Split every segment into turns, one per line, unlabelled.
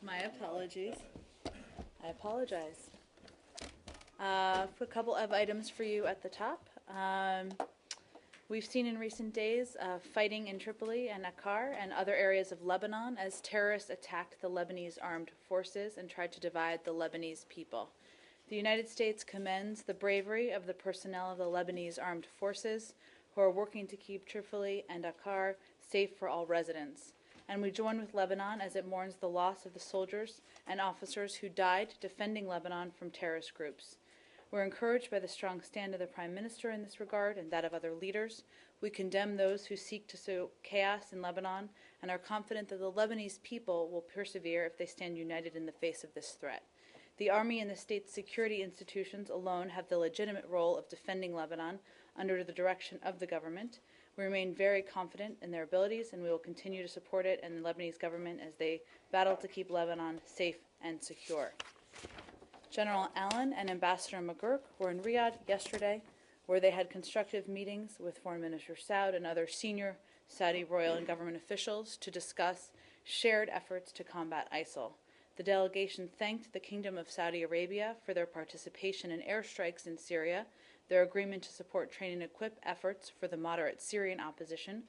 My apologies. I apologize. A couple of items for you at the top. We've seen in recent days fighting in Tripoli and Akkar and other areas of Lebanon as terrorists attacked the Lebanese armed forces and tried to divide the Lebanese people. The United States commends the bravery of the personnel of the Lebanese armed forces who are working to keep Tripoli and Akkar safe for all residents. And we join with Lebanon as it mourns the loss of the soldiers and officers who died defending Lebanon from terrorist groups. We're encouraged by the strong stand of the Prime Minister in this regard and that of other leaders. We condemn those who seek to sow chaos in Lebanon and are confident that the Lebanese people will persevere if they stand united in the face of this threat. The Army and the state security institutions alone have the legitimate role of defending Lebanon under the direction of the government. We remain very confident in their abilities, and we will continue to support it and the Lebanese government as they battle to keep Lebanon safe and secure. General Allen and Ambassador McGurk were in Riyadh yesterday, where they had constructive meetings with Foreign Minister Saud and other senior Saudi royal and government officials to discuss shared efforts to combat ISIL. The delegation thanked the Kingdom of Saudi Arabia for their participation in airstrikes in Syria, their agreement to support train and equip efforts for the moderate Syrian opposition,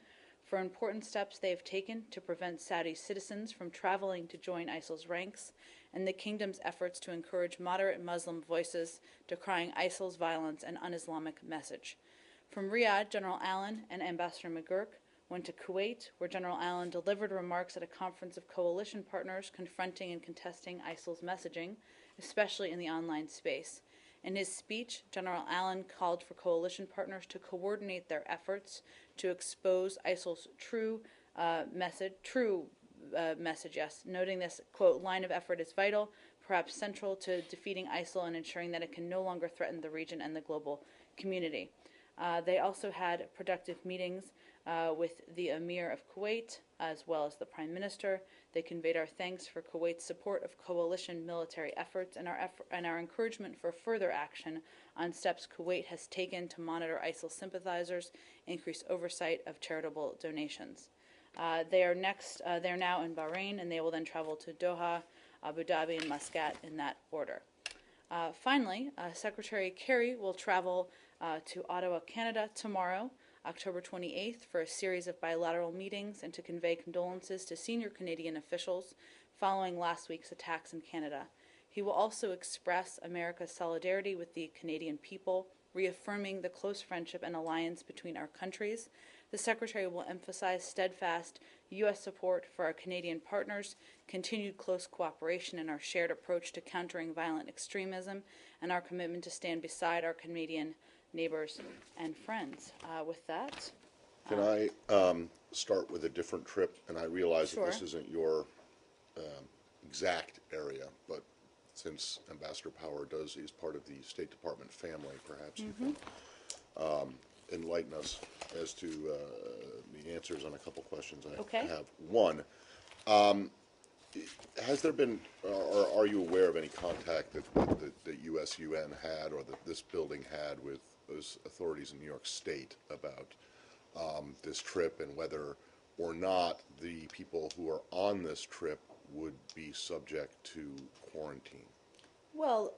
for important steps they have taken to prevent Saudi citizens from traveling to join ISIL's ranks, and the Kingdom's efforts to encourage moderate Muslim voices decrying ISIL's violence and un-Islamic message. From Riyadh, General Allen and Ambassador McGurk went to Kuwait, where General Allen delivered remarks at a conference of coalition partners confronting and contesting ISIL's messaging, especially in the online space. In his speech, General Allen called for coalition partners to coordinate their efforts to expose ISIL's true message, noting this, quote, line of effort is vital, perhaps central to defeating ISIL and ensuring that it can no longer threaten the region and the global community. They also had productive meetings with the Emir of Kuwait, as well as the Prime Minister. They conveyed our thanks for Kuwait's support of coalition military efforts and our encouragement for further action on steps Kuwait has taken to monitor ISIL sympathizers, increase oversight of charitable donations. They are now in Bahrain, and they will then travel to Doha, Abu Dhabi, and Muscat in that order. Finally, Secretary Kerry will travel to Ottawa, Canada tomorrow, October 28th, for a series of bilateral meetings and to convey condolences to senior Canadian officials following last week's attacks in Canada. He will also express America's solidarity with the Canadian people, reaffirming the close friendship and alliance between our countries. The Secretary will emphasize steadfast U.S. support for our Canadian partners, continued close cooperation in our shared approach to countering violent extremism, and our commitment to stand beside our Canadian neighbors and friends. With that,
can I start with a different trip? And I realize
Sure.
that this isn't your exact area, but since Ambassador Power is part of the State Department family, perhaps you can enlighten us as to the answers on a couple questions I have. One, has there been, or are you aware of any contact that US-UN had or that this building had with those authorities in New York State about this trip and whether or not the people who are on this trip would be subject to quarantine?
Well,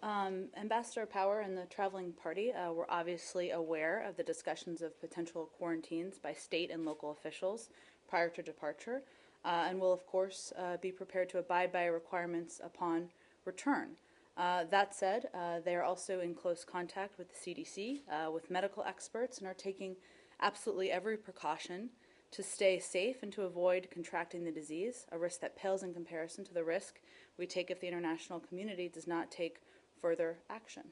Ambassador Power and the traveling party were obviously aware of the discussions of potential quarantines by state and local officials prior to departure, and will, of course, be prepared to abide by requirements upon return. That said, they are also in close contact with the CDC, with medical experts, and are taking absolutely every precaution to stay safe and to avoid contracting the disease, a risk that pales in comparison to the risk we take if the international community does not take further action.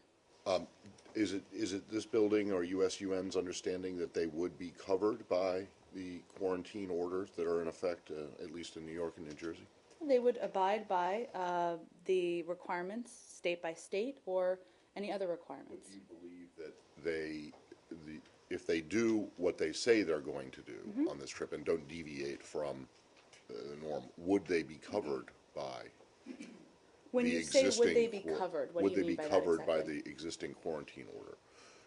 Is it this building or US-UN's understanding that they would be covered by the quarantine orders that are in effect, at least in New York and New Jersey?
They would abide by the requirements, state by state, or any other requirements.
But do you believe that if they do what they say they're going to do on this trip and don't deviate from the norm, would they be covered by
When
the
you say
existing
would they be covered, what do you mean by that
would they be covered by
exactly?
the existing quarantine order?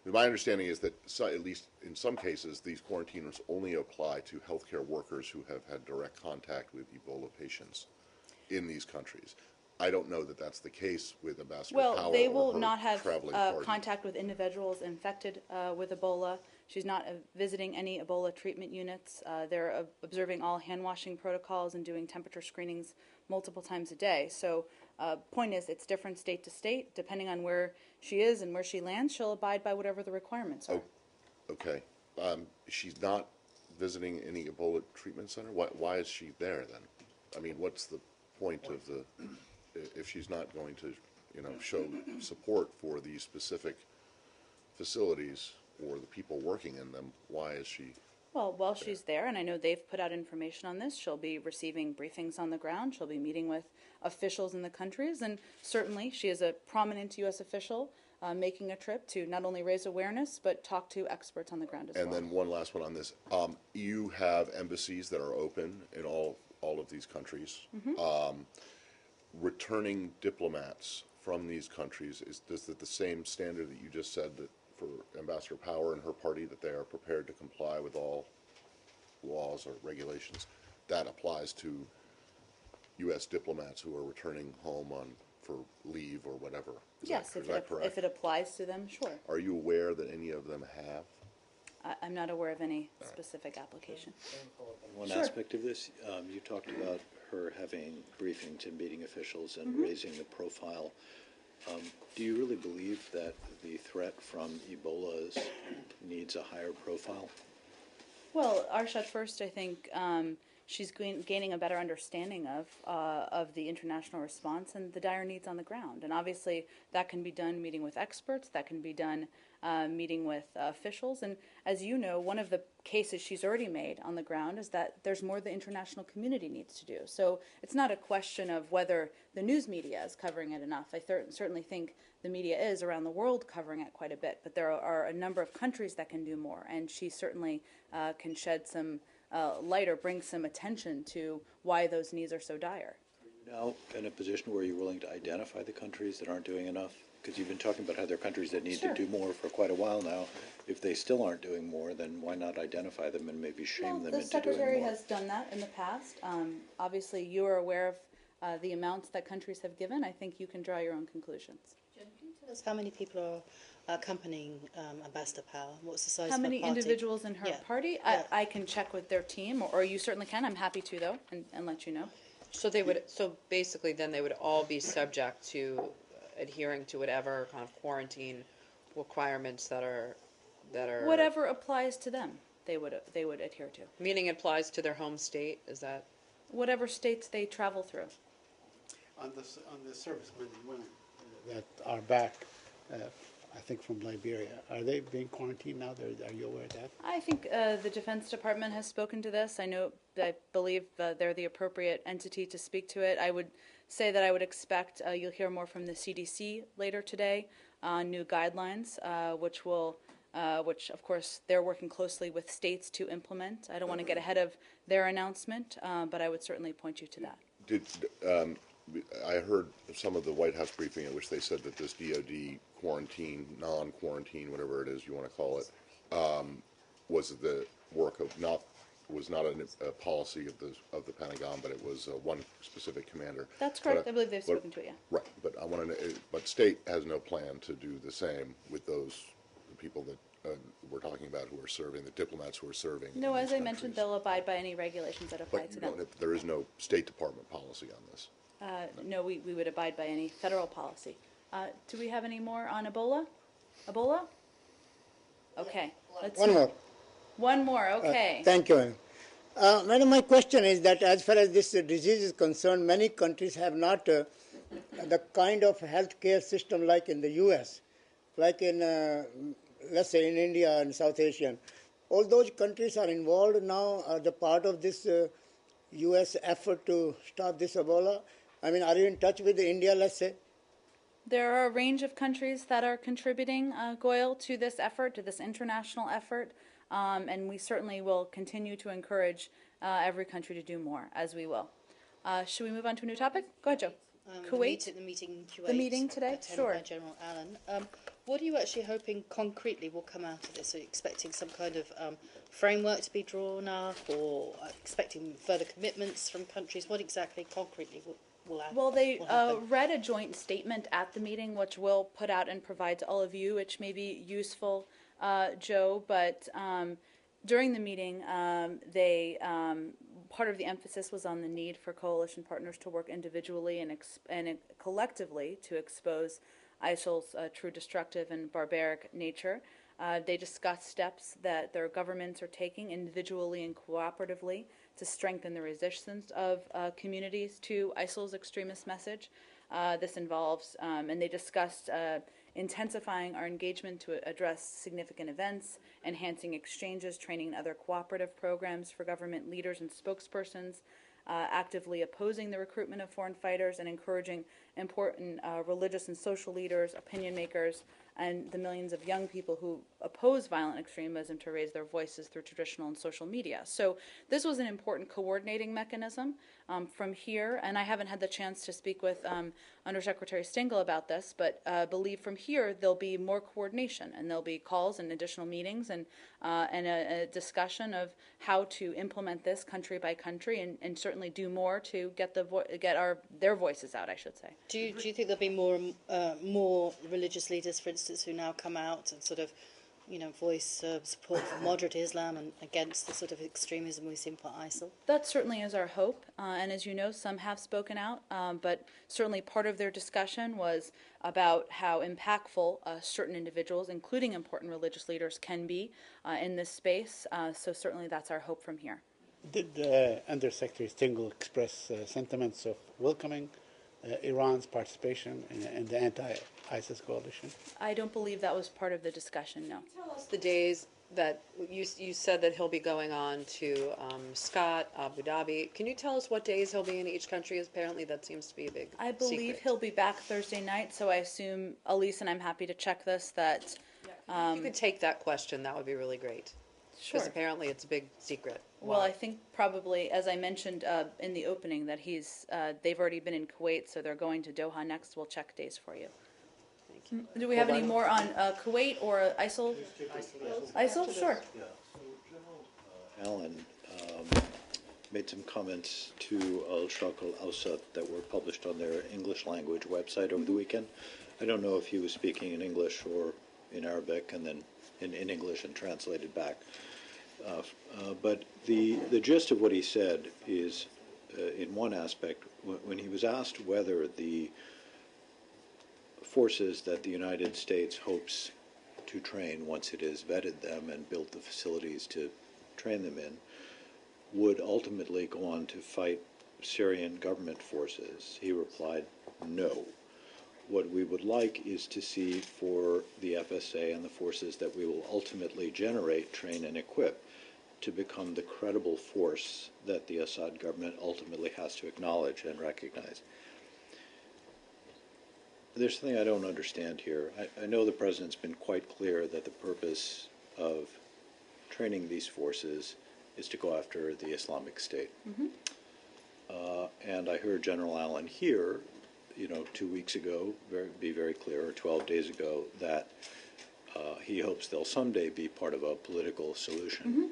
My understanding is that, at least in some cases, these quarantines only apply to healthcare workers who have had direct contact with Ebola patients in these countries. I don't know that that's the case with Ambassador
Well,
Power
they
or
will
her
not have
traveling party.
contact with individuals infected with Ebola. She's not visiting any Ebola treatment units. They're observing all hand washing protocols and doing temperature screenings multiple times a day. So, point is, it's different state to state. Depending on where she is and where she lands, she'll abide by whatever the requirements are.
Okay. She's not visiting any Ebola treatment center? Why is she there then? I mean, what's the point of if she's not going to, show support for these specific facilities or the people working in them, why is she?
Well, while she's there, and I know they've put out information on this, she'll be receiving briefings on the ground. She'll be meeting with officials in the countries, and certainly she is a prominent U.S. official making a trip to not only raise awareness, but talk to experts on the ground as well.
And then one last one on this. You have embassies that are open in all of these countries. Returning diplomats from these countries, is it the same standard that you just said that for Ambassador Power and her party, that they are prepared to comply with all laws or regulations? That applies to U.S. diplomats who are returning home for leave or whatever.
Yes,
is that correct?
if it applies to them, sure.
Are you aware that any of them have?
I'm not aware of any specific application.
One
Sure.
aspect of this, you talked about her having briefings and meeting officials and raising the profile. Do you really believe that the threat from Ebola needs a higher profile?
Well, Arshad, first, I think she's gaining a better understanding of the international response and the dire needs on the ground. And obviously, that can be done meeting with experts. That can be done meeting with officials. And as you know, one of the cases she's already made on the ground is that there's more the international community needs to do. So it's not a question of whether the news media is covering it enough. I certainly think the media is around the world covering it quite a bit, but there are a number of countries that can do more, and she certainly can shed some light or bring some attention to why those needs are so dire.
Are you now in a position where you're willing to identify the countries that aren't doing enough? Because you've been talking about how there are countries that need
Sure.
to do more for quite a while now. If they still aren't doing more, then why not identify them and maybe shame them
The
into doing more?
Secretary has done that in the past. Obviously, you are aware of the amounts that countries have given. I think you can draw your own conclusions.
Jen, can you tell us how many people are accompanying Ambassador Power? What's the size
How
of her
many
party?
individuals in her
Yeah.
party?
Yeah.
I can check with their team, or you certainly can. I'm happy to, though, and let you know.
So basically then they would all be subject to adhering to whatever kind of quarantine requirements that are
Whatever applies to them, they would adhere to.
meaning it applies to their home state, is that?
Whatever states they travel through.
On the servicemen and women that are back, I think from Liberia, are they being quarantined now? Are you aware of that?
I think the Defense Department has spoken to this. I believe they're the appropriate entity to speak to it. I would say that I would expect you'll hear more from the CDC later today on new guidelines, which of course they're working closely with states to implement. I don't want to get ahead of their announcement, but I would certainly point you to that.
I heard some of the White House briefing in which they said that this DoD quarantine, non-quarantine, whatever it is you want to call it, was the work of was not a policy of the Pentagon, but it was one specific commander.
That's correct.
But
I believe they've spoken to it, yeah.
Right, but I want to know, but state has no plan to do the same with those people that we're talking about who are serving, the diplomats who are serving.
No,
in
as
these
I mentioned,
countries.
they'll abide by any regulations that apply
But
to
you
them.
don't, there is no State Department policy on this.
No, we would abide by any federal policy. Do we have any more on Ebola? Ebola? Okay. Let's
One more.
One more, okay.
Thank you. Madam, my question is that as far as this disease is concerned, many countries have not the kind of healthcare system like in the U.S., like in, let's say, in India and South Asia. All those countries are involved now, are the part of this U.S. effort to stop this Ebola. I mean, are you in touch with India, let's say?
There are a range of countries that are contributing, Goyle, to this effort, to this international effort, and we certainly will continue to encourage every country to do more, as we will. Should we move on to a new topic? Go ahead, Joe. Kuwait?
The meeting in Kuwait.
The meeting today?
attended
Sure.
by General Allen. What are you actually hoping concretely will come out of this? Are you expecting some kind of framework to be drawn up, or expecting further commitments from countries? What exactly concretely
Well, they
will happen?
read a joint statement at the meeting, which we'll put out and provide to all of you, which may be useful, Joe. But during the meeting, part of the emphasis was on the need for coalition partners to work individually and collectively to expose ISIL's true destructive and barbaric nature. They discussed steps that their governments are taking individually and cooperatively to strengthen the resistance of communities to ISIL's extremist message. This involves, and they discussed intensifying our engagement to address significant events, enhancing exchanges, training, and other cooperative programs for government leaders and spokespersons, actively opposing the recruitment of foreign fighters, and encouraging important religious and social leaders, opinion makers, and the millions of young people who oppose violent extremism to raise their voices through traditional and social media. So this was an important coordinating mechanism from here, and I haven't had the chance to speak with Undersecretary Stengel about this, but believe from here there'll be more coordination, and there'll be calls and additional meetings and a discussion of how to implement this country by country, and certainly do more to get their voices out, I should say.
Do you think there'll be more religious leaders, for instance, who now come out and sort of, voice support for moderate Islam and against the sort of extremism we've seen for ISIL?
That certainly is our hope, and as you know, some have spoken out, but certainly part of their discussion was about how impactful certain individuals, including important religious leaders, can be in this space, so certainly that's our hope from here.
Did Undersecretary Stengel express sentiments of welcoming Iran's participation in the anti-ISIS coalition?
I don't believe that was part of the discussion, no.
Tell us the days that you said that he'll be going on to Scott, Abu Dhabi. Can you tell us what days he'll be in each country? Apparently that seems to be a big
I believe
secret.
he'll be back Thursday night, so I assume, Elise, and I'm happy to check this, that...
If you could take that question, that would be really great.
Sure.
Because apparently it's a big secret.
Well,
Why?
I think probably, as I mentioned in the opening, that they've already been in Kuwait, so they're going to Doha next. We'll check days for you.
Thank you.
Do we have any more on Kuwait or ISIL? ISIL, sure.
Alan made some comments to Al-Sharq al-Awsat that were published on their English language website over the weekend. I don't know if he was speaking in English or in Arabic and then in English and translated back. But the gist of what he said is, in one aspect, when he was asked whether the forces that the United States hopes to train once it has vetted them and built the facilities to train them in, would ultimately go on to fight Syrian government forces, he replied, no. What we would like is to see for the FSA and the forces that we will ultimately generate, train, and equip to become the credible force that the Assad government ultimately has to acknowledge and recognize. There's something I don't understand here. I know the President's been quite clear that the purpose of training these forces is to go after the Islamic State. Mm-hmm. And I heard General Allen here, 2 weeks ago, be very clear, or 12 days ago, that he hopes they'll someday be part of a political solution. Mm-hmm.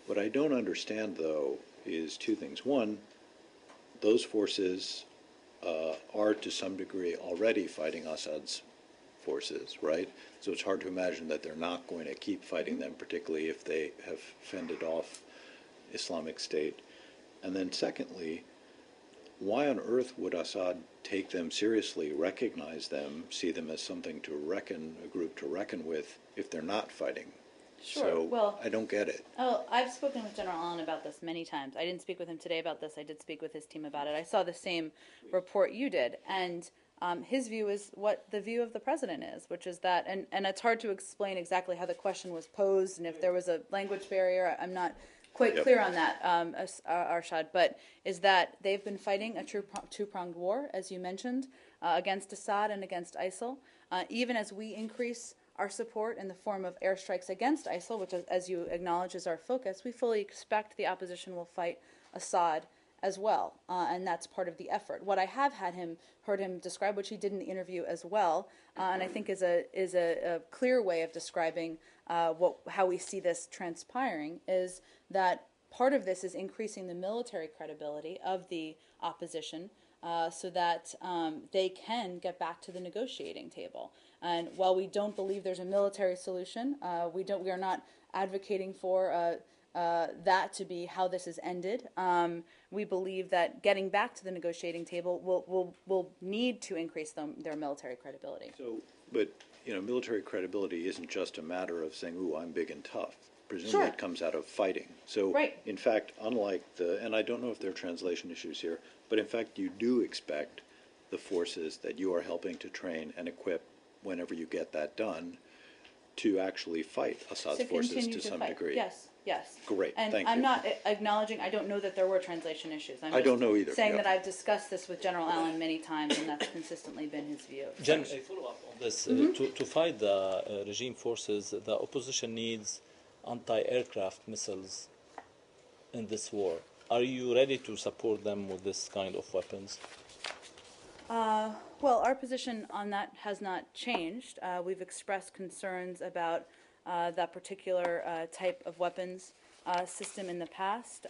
What I don't understand, though, is two things. One, those forces are to some degree already fighting Assad's forces, right? So it's hard to imagine that they're not going to keep fighting them, particularly if they have fended off Islamic State. And then secondly, why on earth would Assad take them seriously, recognize them, see them as something to reckon, a group to reckon with, if they're not fighting?
Sure.
So
Well,
I don't get it.
Oh, I've spoken with General Allen about this many times. I didn't speak with him today about this. I did speak with his team about it. I saw the same report you did, and his view is what the view of the president is, which is that, and it's hard to explain exactly how the question was posed and if there was a language barrier. I'm not quite
Yep.
clear on that, Arshad, but is that they've been fighting a two-pronged war, as you mentioned, against Assad and against ISIL. Even as we increase our support in the form of airstrikes against ISIL, which, as you acknowledge, is our focus, we fully expect the opposition will fight Assad as well, and that's part of the effort. What I have heard him describe, which he did in the interview as well, and I think is a clear way of describing how we see this transpiring, is that part of this is increasing the military credibility of the opposition so that they can get back to the negotiating table. And while we don't believe there's a military solution, we are not advocating for that to be how this is ended. We believe that getting back to the negotiating table will need to increase their military credibility.
So, but, military credibility isn't just a matter of saying, ooh, I'm big and tough. Presumably
Sure.
it comes out of fighting. So,
Right.
in fact, unlike and I don't know if there are translation issues here, but in fact, you do expect the forces that you are helping to train and equip whenever you get that done to actually fight Assad's
To
forces
continue
to some
fight.
degree.
Yes, yes.
Great,
And
thank
I'm
you.
not acknowledging, I don't know that there were translation issues. I'm
I
just
don't know either,
saying
yeah.
that I've discussed this with General Allen many times, and that's consistently been his view.
Jen, a follow-up on this. To fight the regime forces, the opposition needs anti-aircraft missiles in this war. Are you ready to support them with this kind of weapons?
Well, our position on that has not changed. We've expressed concerns about that particular type of weapons system in the past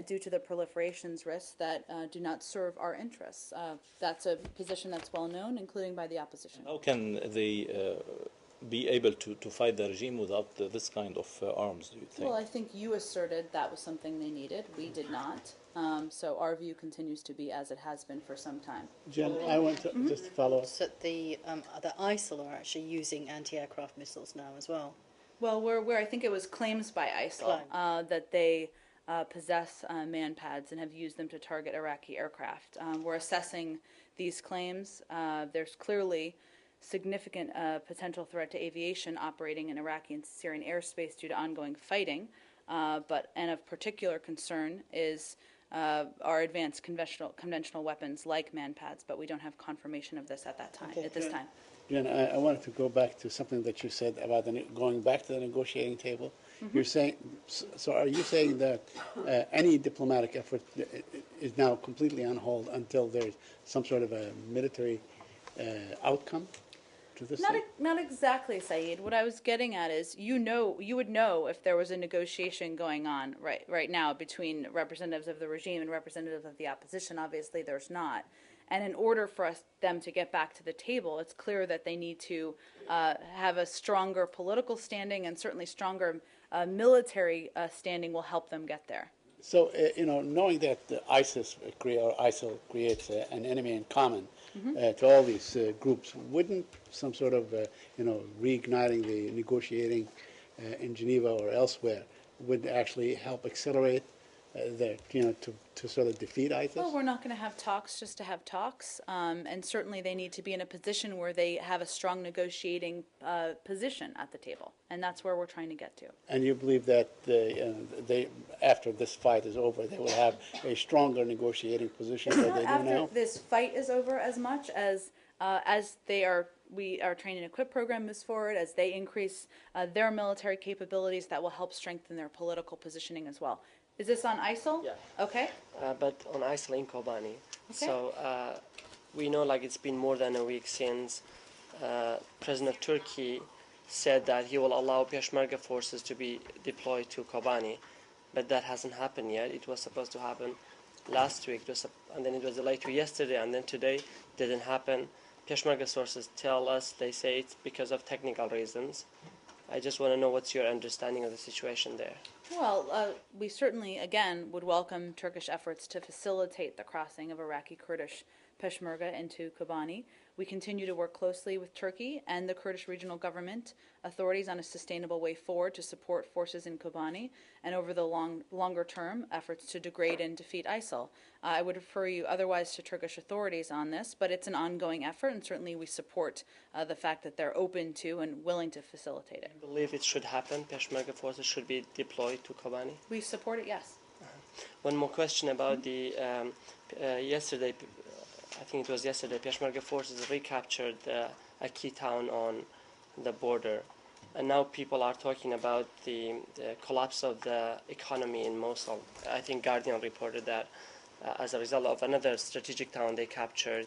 due to the proliferations risks that do not serve our interests. That's a position that's well known, including by the opposition.
How can they be able to fight the regime without this kind of arms, do you think?
Well, I think you asserted that was something they needed. We did not. So our view continues to be as it has been for some time.
Jen, I want to just follow up.
So the ISIL are actually using anti-aircraft missiles now as well.
Well, where I think it was claims by ISIL that they possess man-pads and have used them to target Iraqi aircraft. We're assessing these claims. There's clearly significant potential threat to aviation operating in Iraqi and Syrian airspace due to ongoing fighting. And of particular concern is our advanced conventional weapons like man-pads, but we don't have confirmation of this at this time.
Jen, I wanted to go back to something that you said about going back to the negotiating table. You're saying, so are you saying that any diplomatic effort is now completely on hold until there's some sort of a military outcome to this thing?
Not exactly, Saeed. What I was getting at is, you would know if there was a negotiation going on right now between representatives of the regime and representatives of the opposition. Obviously, there's not. And in order for them to get back to the table, it's clear that they need to have a stronger political standing, and certainly stronger military standing will help them get there.
So, knowing that ISIL creates an enemy in common to all these groups, wouldn't some sort of, reigniting the negotiating in Geneva or elsewhere would actually help accelerate to sort of defeat ISIS?
Well, we're not going to have talks just to have talks, and certainly they need to be in a position where they have a strong negotiating position at the table, and that's where we're trying to get to.
And you believe that they, after this fight is over, they will have a stronger negotiating position than
Not
they do
after
now?
this fight is over, as much as our train and equip program moves forward, as they increase their military capabilities, that will help strengthen their political positioning as well. Is this on ISIL?
Yeah.
Okay.
But on ISIL in Kobani.
Okay.
So we know it's been more than a week since President of Turkey said that he will allow Peshmerga forces to be deployed to Kobani, but that hasn't happened yet. It was supposed to happen last week, and then it was delayed to yesterday, and then today it didn't happen. Peshmerga sources tell us, they say it's because of technical reasons. I just want to know what's your understanding of the situation there.
Well, we certainly, again, would welcome Turkish efforts to facilitate the crossing of Iraqi Kurdish Peshmerga into Kobani. We continue to work closely with Turkey and the Kurdish regional government authorities on a sustainable way forward to support forces in Kobani, and over the longer term, efforts to degrade and defeat ISIL. I would refer you otherwise to Turkish authorities on this, but it's an ongoing effort, and certainly we support the fact that they're open to and willing to facilitate it.
I believe it should happen. Peshmerga forces should be deployed to Kobani.
We support it, yes.
One more question about the yesterday. I think it was yesterday. Peshmerga forces recaptured a key town on the border, and now people are talking about the collapse of the economy in Mosul. I think Guardian reported that as a result of another strategic town they captured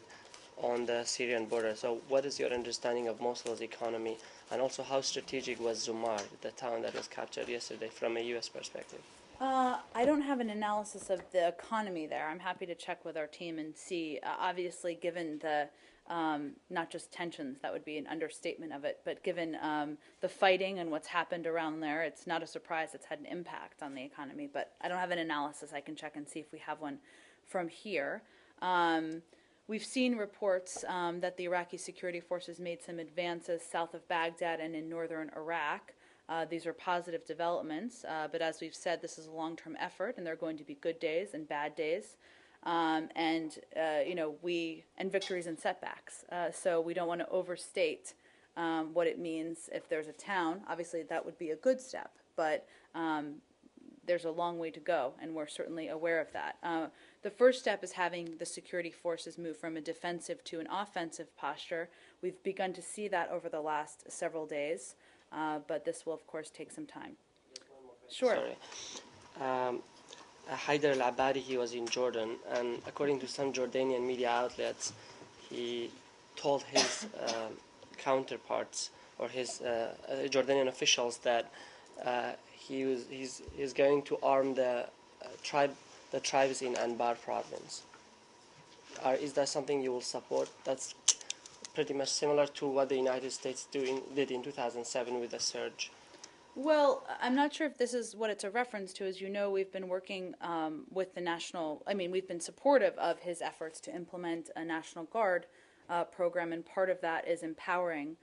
on the Syrian border. So, what is your understanding of Mosul's economy, and also how strategic was Zumar, the town that was captured yesterday, from a U.S. perspective?
I don't have an analysis of the economy there. I'm happy to check with our team and see. Obviously, given the not just tensions, that would be an understatement of it, but given the fighting and what's happened around there, it's not a surprise it's had an impact on the economy. But I don't have an analysis. I can check and see if we have one from here. We've seen reports that the Iraqi security forces made some advances south of Baghdad and in northern Iraq. These are positive developments, but as we've said, this is a long-term effort, and there are going to be good days and bad days, and victories and setbacks. So we don't want to overstate what it means if there's a town. Obviously, that would be a good step, but there's a long way to go, and we're certainly aware of that. The first step is having the security forces move from a defensive to an offensive posture. We've begun to see that over the last several days. But this will, of course, take some time. Sure.
Sorry. Haider al-Abadi, he was in Jordan, and according to some Jordanian media outlets, he told his counterparts or his Jordanian officials that he's going to arm the tribes in Anbar province. Is that something you will support? That's pretty much similar to what the United States did in 2007 with the surge.
Well, I'm not sure if this is what it's a reference to. As you know, we've been working with we've been supportive of his efforts to implement a National Guard program, and part of that is empowering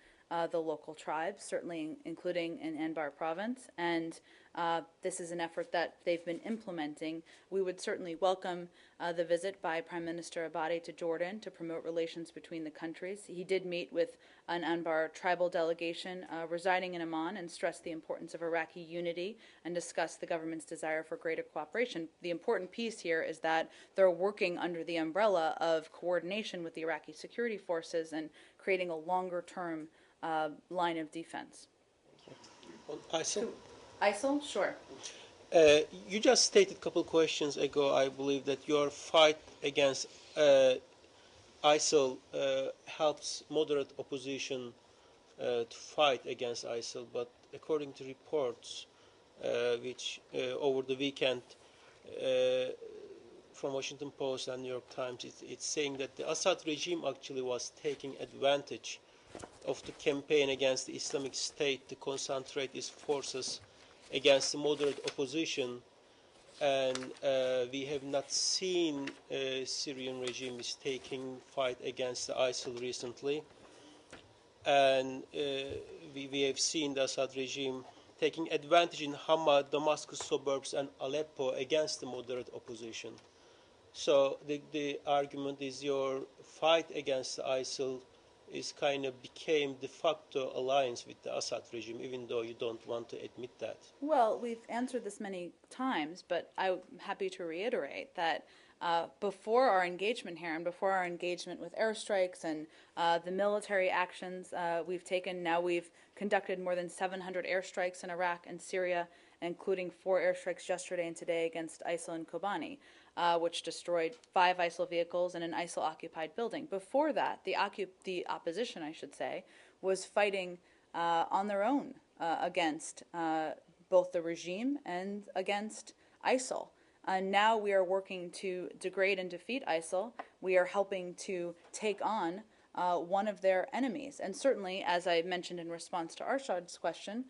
the local tribes, certainly including in Anbar province, and this is an effort that they've been implementing. We would certainly welcome the visit by Prime Minister Abadi to Jordan to promote relations between the countries. He did meet with an Anbar tribal delegation residing in Amman and stressed the importance of Iraqi unity and discussed the government's desire for greater cooperation. The important piece here is that they're working under the umbrella of coordination with the Iraqi security forces and creating a longer-term line of defense.
On ISIL?
ISIL? Sure.
You just stated a couple questions ago, I believe, that your fight against ISIL helps moderate opposition to fight against ISIL, but according to reports which over the weekend from Washington Post and New York Times, it's saying that the Assad regime actually was taking advantage of the campaign against the Islamic State to concentrate its forces against the moderate opposition, and we have not seen Syrian regime is taking fight against the ISIL recently, and we have seen the Assad regime taking advantage in Hama, Damascus suburbs, and Aleppo against the moderate opposition. So the argument is your fight against ISIL is kind of became de facto alliance with the Assad regime, even though you don't want to admit that.
Well, we've answered this many times, but I'm happy to reiterate that before our engagement here and before our engagement with airstrikes and the military actions we've taken, now we've conducted more than 700 airstrikes in Iraq and Syria, including 4 airstrikes yesterday and today against ISIL and Kobani, which destroyed 5 ISIL vehicles and an ISIL-occupied building. Before that, the opposition, I should say, was fighting on their own against both the regime and against ISIL. Now we are working to degrade and defeat ISIL. We are helping to take on one of their enemies. And certainly, as I mentioned in response to Arshad's question,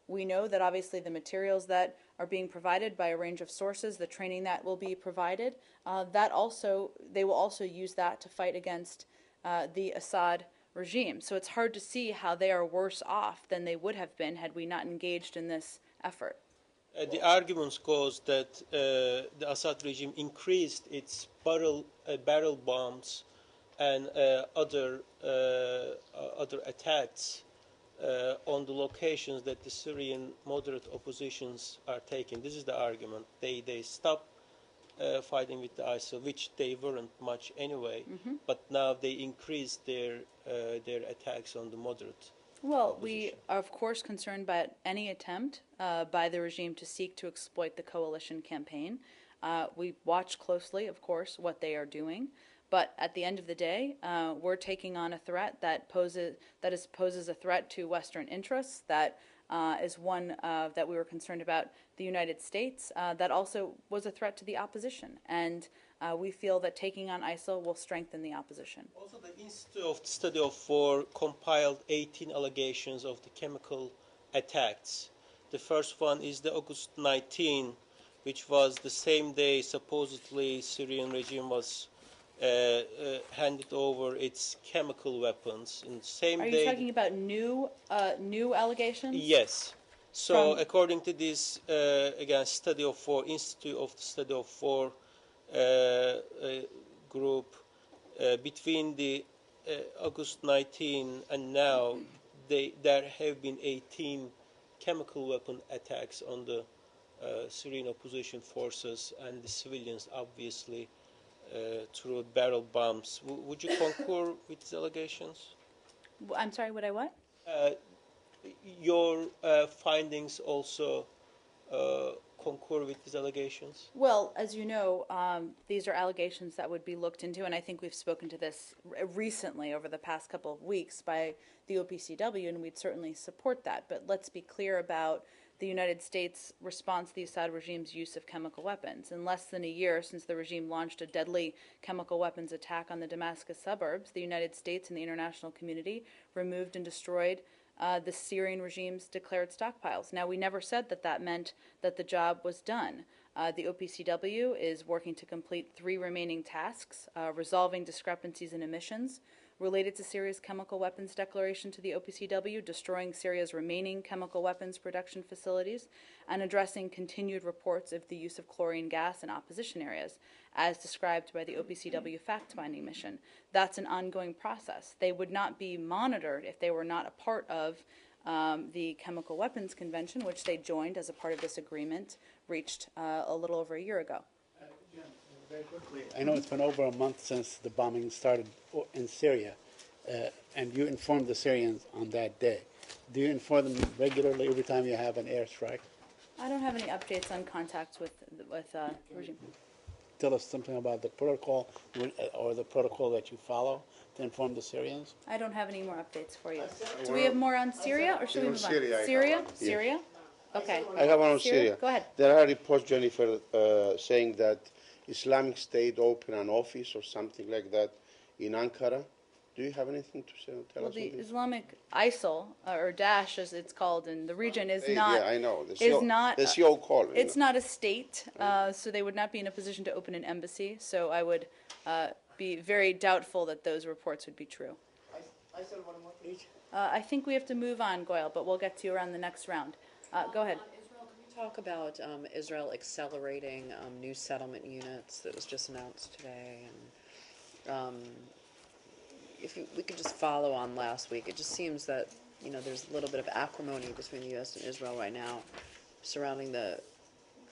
we know that obviously the materials that are being provided by a range of sources, the training that will be provided, they will also use that to fight against the Assad regime. So it's hard to see how they are worse off than they would have been had we not engaged in this effort.
The arguments goes that the Assad regime increased its barrel bombs and other attacks on the locations that the Syrian moderate oppositions are taking. This is the argument. They stopped fighting with the ISIL, which they weren't much anyway, but now they increased their attacks on the moderate.
Well, we are, of course, concerned by any attempt by the regime to seek to exploit the coalition campaign. We watch closely, of course, what they are doing. But at the end of the day, we're taking on a threat that poses a threat to Western interests, that is one that we were concerned about. The United States, that also was a threat to the opposition, and we feel that taking on ISIL will strengthen the opposition.
Also, the Institute of Study of War compiled 18 allegations of the chemical attacks. The first one is the August 19, which was the same day supposedly Syrian regime was handed over its chemical weapons. In the same
Are
day,
you talking about new allegations?
yes. So,
From-
according to this, again, Study of War, Institute of the Study of War group, between the August 19 and now, there have been 18 chemical weapon attacks on the Syrian opposition forces and the civilians, obviously, through barrel bombs. Would you concur with these allegations?
I'm sorry, what I what?
Your findings also concur with these allegations?
Well, as you know, these are allegations that would be looked into, and I think we've spoken to this recently over the past couple of weeks by the OPCW, and we'd certainly support that. But let's be clear about the United States' response to the Assad regime's use of chemical weapons. In less than a year since the regime launched a deadly chemical weapons attack on the Damascus suburbs, the United States and the international community removed and destroyed the Syrian regime's declared stockpiles. Now, we never said that that meant that the job was done. The OPCW is working to complete 3 remaining tasks, resolving discrepancies in emissions related to Syria's chemical weapons declaration to the OPCW, destroying Syria's remaining chemical weapons production facilities, and addressing continued reports of the use of chlorine gas in opposition areas, as described by the OPCW fact-finding mission. That's an ongoing process. They would not be monitored if they were not a part of the Chemical Weapons Convention, which they joined as a part of this agreement, reached a little over a year ago.
Very quickly, I know it's been over a month since the bombing started in Syria, and you informed the Syrians on that day. Do you inform them regularly every time you have an airstrike?
I don't have any updates on contacts with the regime.
Tell us something about the protocol or the protocol that you follow to inform the Syrians.
I don't have any more updates for you. Do we have more on Syria, or should we move on? Syria? Syria? Okay.
I have one on Syria.
Go ahead.
There are reports, Jennifer, saying that Islamic State opened an office or something like that in Ankara. Do you have anything to say? Tell
Well,
us
the
something?
Islamic ISIL, or Daesh as it's called in the region, is
Yeah,
not.
I know. The
Is
CO
not.
the CO call.
It's not a state, so they would not be in a position to open an embassy. So I would be very doubtful that those reports would be true. I think we have to move on, Goyle, but we'll get to you around the next round. Go ahead.
Israel, can you talk about Israel accelerating new settlement units that was just announced today? And if we could just follow on last week, it just seems that there's a little bit of acrimony between the U.S. and Israel right now surrounding the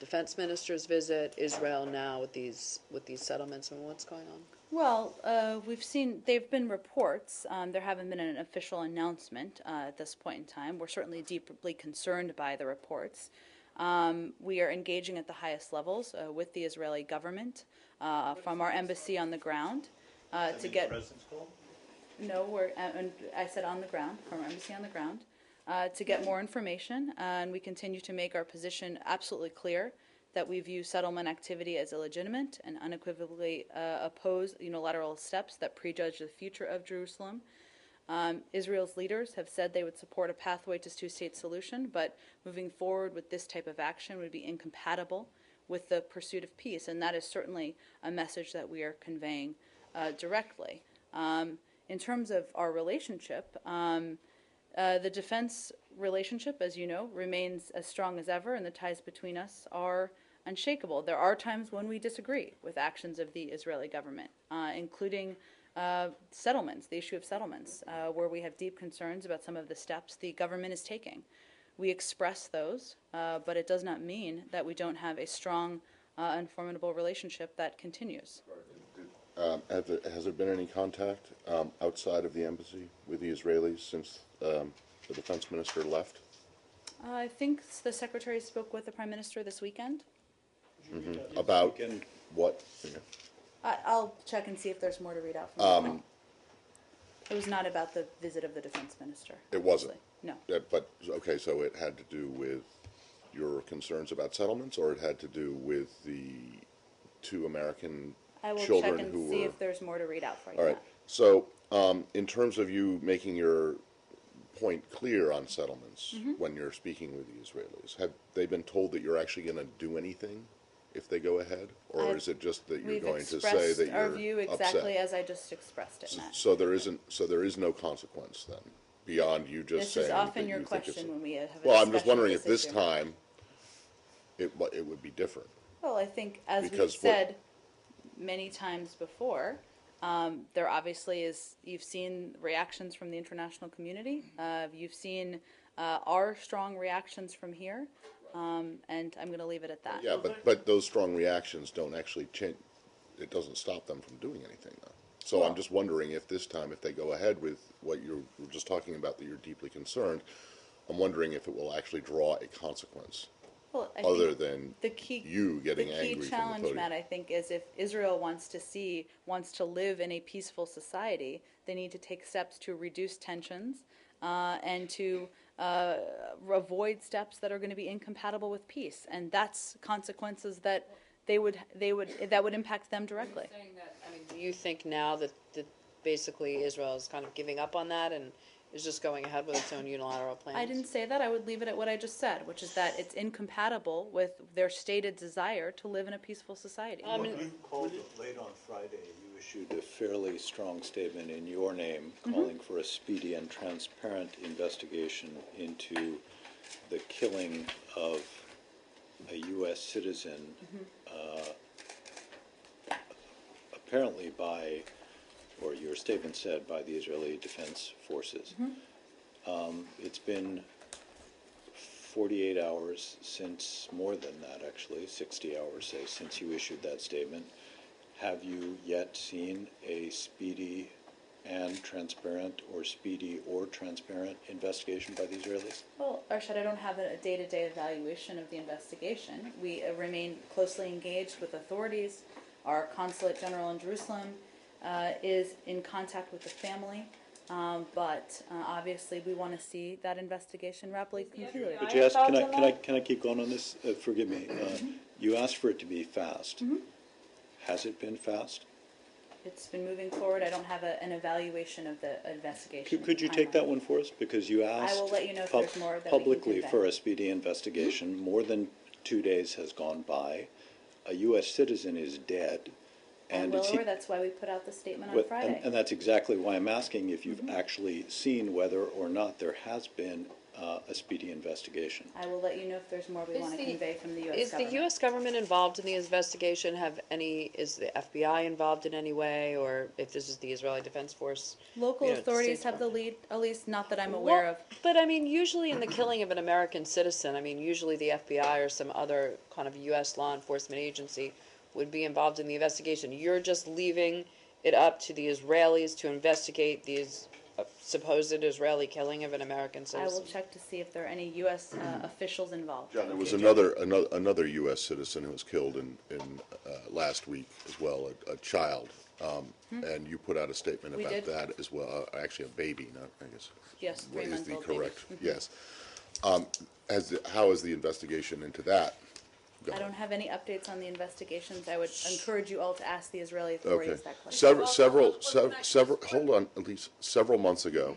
defense minister's visit, Israel now with these settlements. I mean, what's going on?
Well, we've seen, there have been reports. There haven't been an official announcement at this point in time. We're certainly deeply concerned by the reports. We are engaging at the highest levels with the Israeli government from our embassy on the ground to get. No, I said on the ground, from our embassy on the ground, to get more information, and we continue to make our position absolutely clear that we view settlement activity as illegitimate and unequivocally oppose unilateral steps that prejudge the future of Jerusalem. Israel's leaders have said they would support a pathway to two-state solution, but moving forward with this type of action would be incompatible with the pursuit of peace, and that is certainly a message that we are conveying directly. In terms of our relationship, the defense relationship, as you know, remains as strong as ever, and the ties between us are unshakable. There are times when we disagree with actions of the Israeli government, including settlements, the issue of settlements, where we have deep concerns about some of the steps the government is taking. We express those, but it does not mean that we don't have a strong and formidable relationship that continues.
Has there been any contact outside of the embassy with the Israelis since the defense minister left?
I think the secretary spoke with the prime minister this weekend.
Mm-hmm. About what? Yeah.
I'll check and see if there's more to read out from the It was not about the visit of the defense minister.
It wasn't?
No.
But, okay, so it had to do with your concerns about settlements, or it had to do with the two American
I will check
children
and
who
see
were?
if there's more to read out for you.
All right, so, in terms of you making your point clear on settlements,
Mm-hmm.
when you're speaking with the Israelis, have they been told that you're actually gonna do anything if they go ahead? Or
I've-
is it just that you're
We've
going to say
expressed
that
our
you're
view
upset?
exactly as I just expressed it, Matt.
So there is no consequence then, beyond you just
This
saying
is
that
often your
you think it's.
question when we have a
Well, I'm just
discussion
wondering
of
if this
issue.
time, it would be different.
Well, I think, as we've
Because what-
said many times before, there obviously is, you've seen reactions from the international community. You've seen our strong reactions from here, and I'm going to leave it at that.
Yeah, but those strong reactions don't actually change, it doesn't stop them from doing anything, though. So I'm just wondering if this time, if they go ahead with what you were just talking about, that you're deeply concerned, I'm wondering if it will actually draw a consequence,
Well, I
other
think
than
the key,
you getting
the
angry
key
from the
challenge,
podium.
Matt, I think, is if Israel wants to live in a peaceful society, they need to take steps to reduce tensions and to avoid steps that are going to be incompatible with peace, and that's consequences that that would impact them directly.
Saying that, I mean, do you think now that basically Israel is kind of giving up on that and is just going ahead with its own unilateral plans?
I didn't say that. I would leave it at what I just said, which is that it's incompatible with their stated desire to live in a peaceful society.
I mean,
You called late on Friday, you issued a fairly strong statement in your name calling for a speedy and transparent investigation into the killing of a U.S. citizen, apparently by, or your statement said, by the Israeli Defense Forces. It's been 48 hours since, more than that actually, 60 hours, say, since you issued that statement. Have you yet seen a speedy and transparent or transparent investigation by the Israelis?
Well, Arshad, I don't have a day-to-day evaluation of the investigation. We remain closely engaged with authorities. Our consulate general in Jerusalem is in contact with the family, but obviously we want to see that investigation rapidly concluded.
But you asked, can I keep going on this? Forgive me. You asked for it to be fast. Has it been fast?
It's been moving forward. I don't have an evaluation of the investigation.
Could you take
timeline.
that one for us? Because you asked
I will let you know if there's more that we can
publicly
convey.
for a speedy investigation. More than 2 days has gone by. A U.S. citizen is dead.
I'm
And
well
it's
aware. That's why we put out the statement on
But-
Friday.
and that's exactly why I'm asking if you've actually seen whether or not there has been a speedy investigation.
I will let you know if there's more we want to convey from the U.S.
Is
government.
the U.S. government involved in the investigation? Is the FBI involved in any way, or if this is the Israeli Defense Force?
Local
you know,
authorities
State
have the lead, at least not that I'm aware of.
But I mean, usually in the killing of an American citizen, I mean, usually the FBI or some other kind of U.S. law enforcement agency would be involved in the investigation. You're just leaving it up to the Israelis to investigate these supposed Israeli killing of an American
I
citizen.
will check to see if there are any U.S. Officials involved.
John, there was another U.S. citizen who was killed in last week as well, a child, and you put out a statement
We
about
did.
that as well. Actually, a baby, not I guess.
Yes,
What is the
3-month-old baby.
correct? Yes. How is the investigation into that
I
going?
don't have any updates on the investigations. I would encourage you all to ask the Israeli
Okay.
authorities that question.
Several. Hold on. At least several months ago,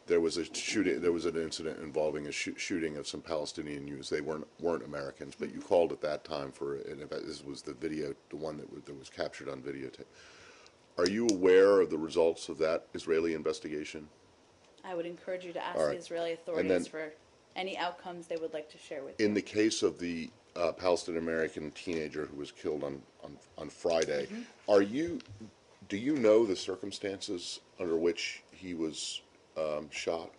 there was a shooting. There was an incident involving a shooting of some Palestinian youths. They weren't Americans, but you called at that time for an event. This was the video, the one that was captured on videotape. Are you aware of the results of that Israeli investigation?
I would encourage you to ask
All
the
right.
Israeli
And
authorities
then-
for any outcomes they would like to share with you.
In the case of the Palestinian American teenager who was killed on Friday, do you know the circumstances under which he was shot?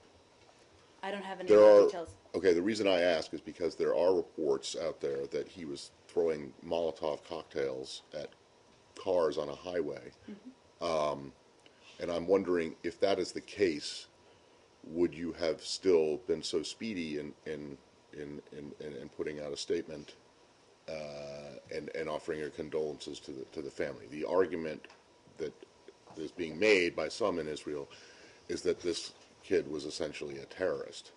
I don't have any
There
more
are,
details.
okay, the reason I ask is because there are reports out there that he was throwing Molotov cocktails at cars on a highway. And I'm wondering if that is the case, would you have still been so speedy in putting out a statement and offering your condolences to the family? The argument that is being made by some in Israel is that this kid was essentially a terrorist.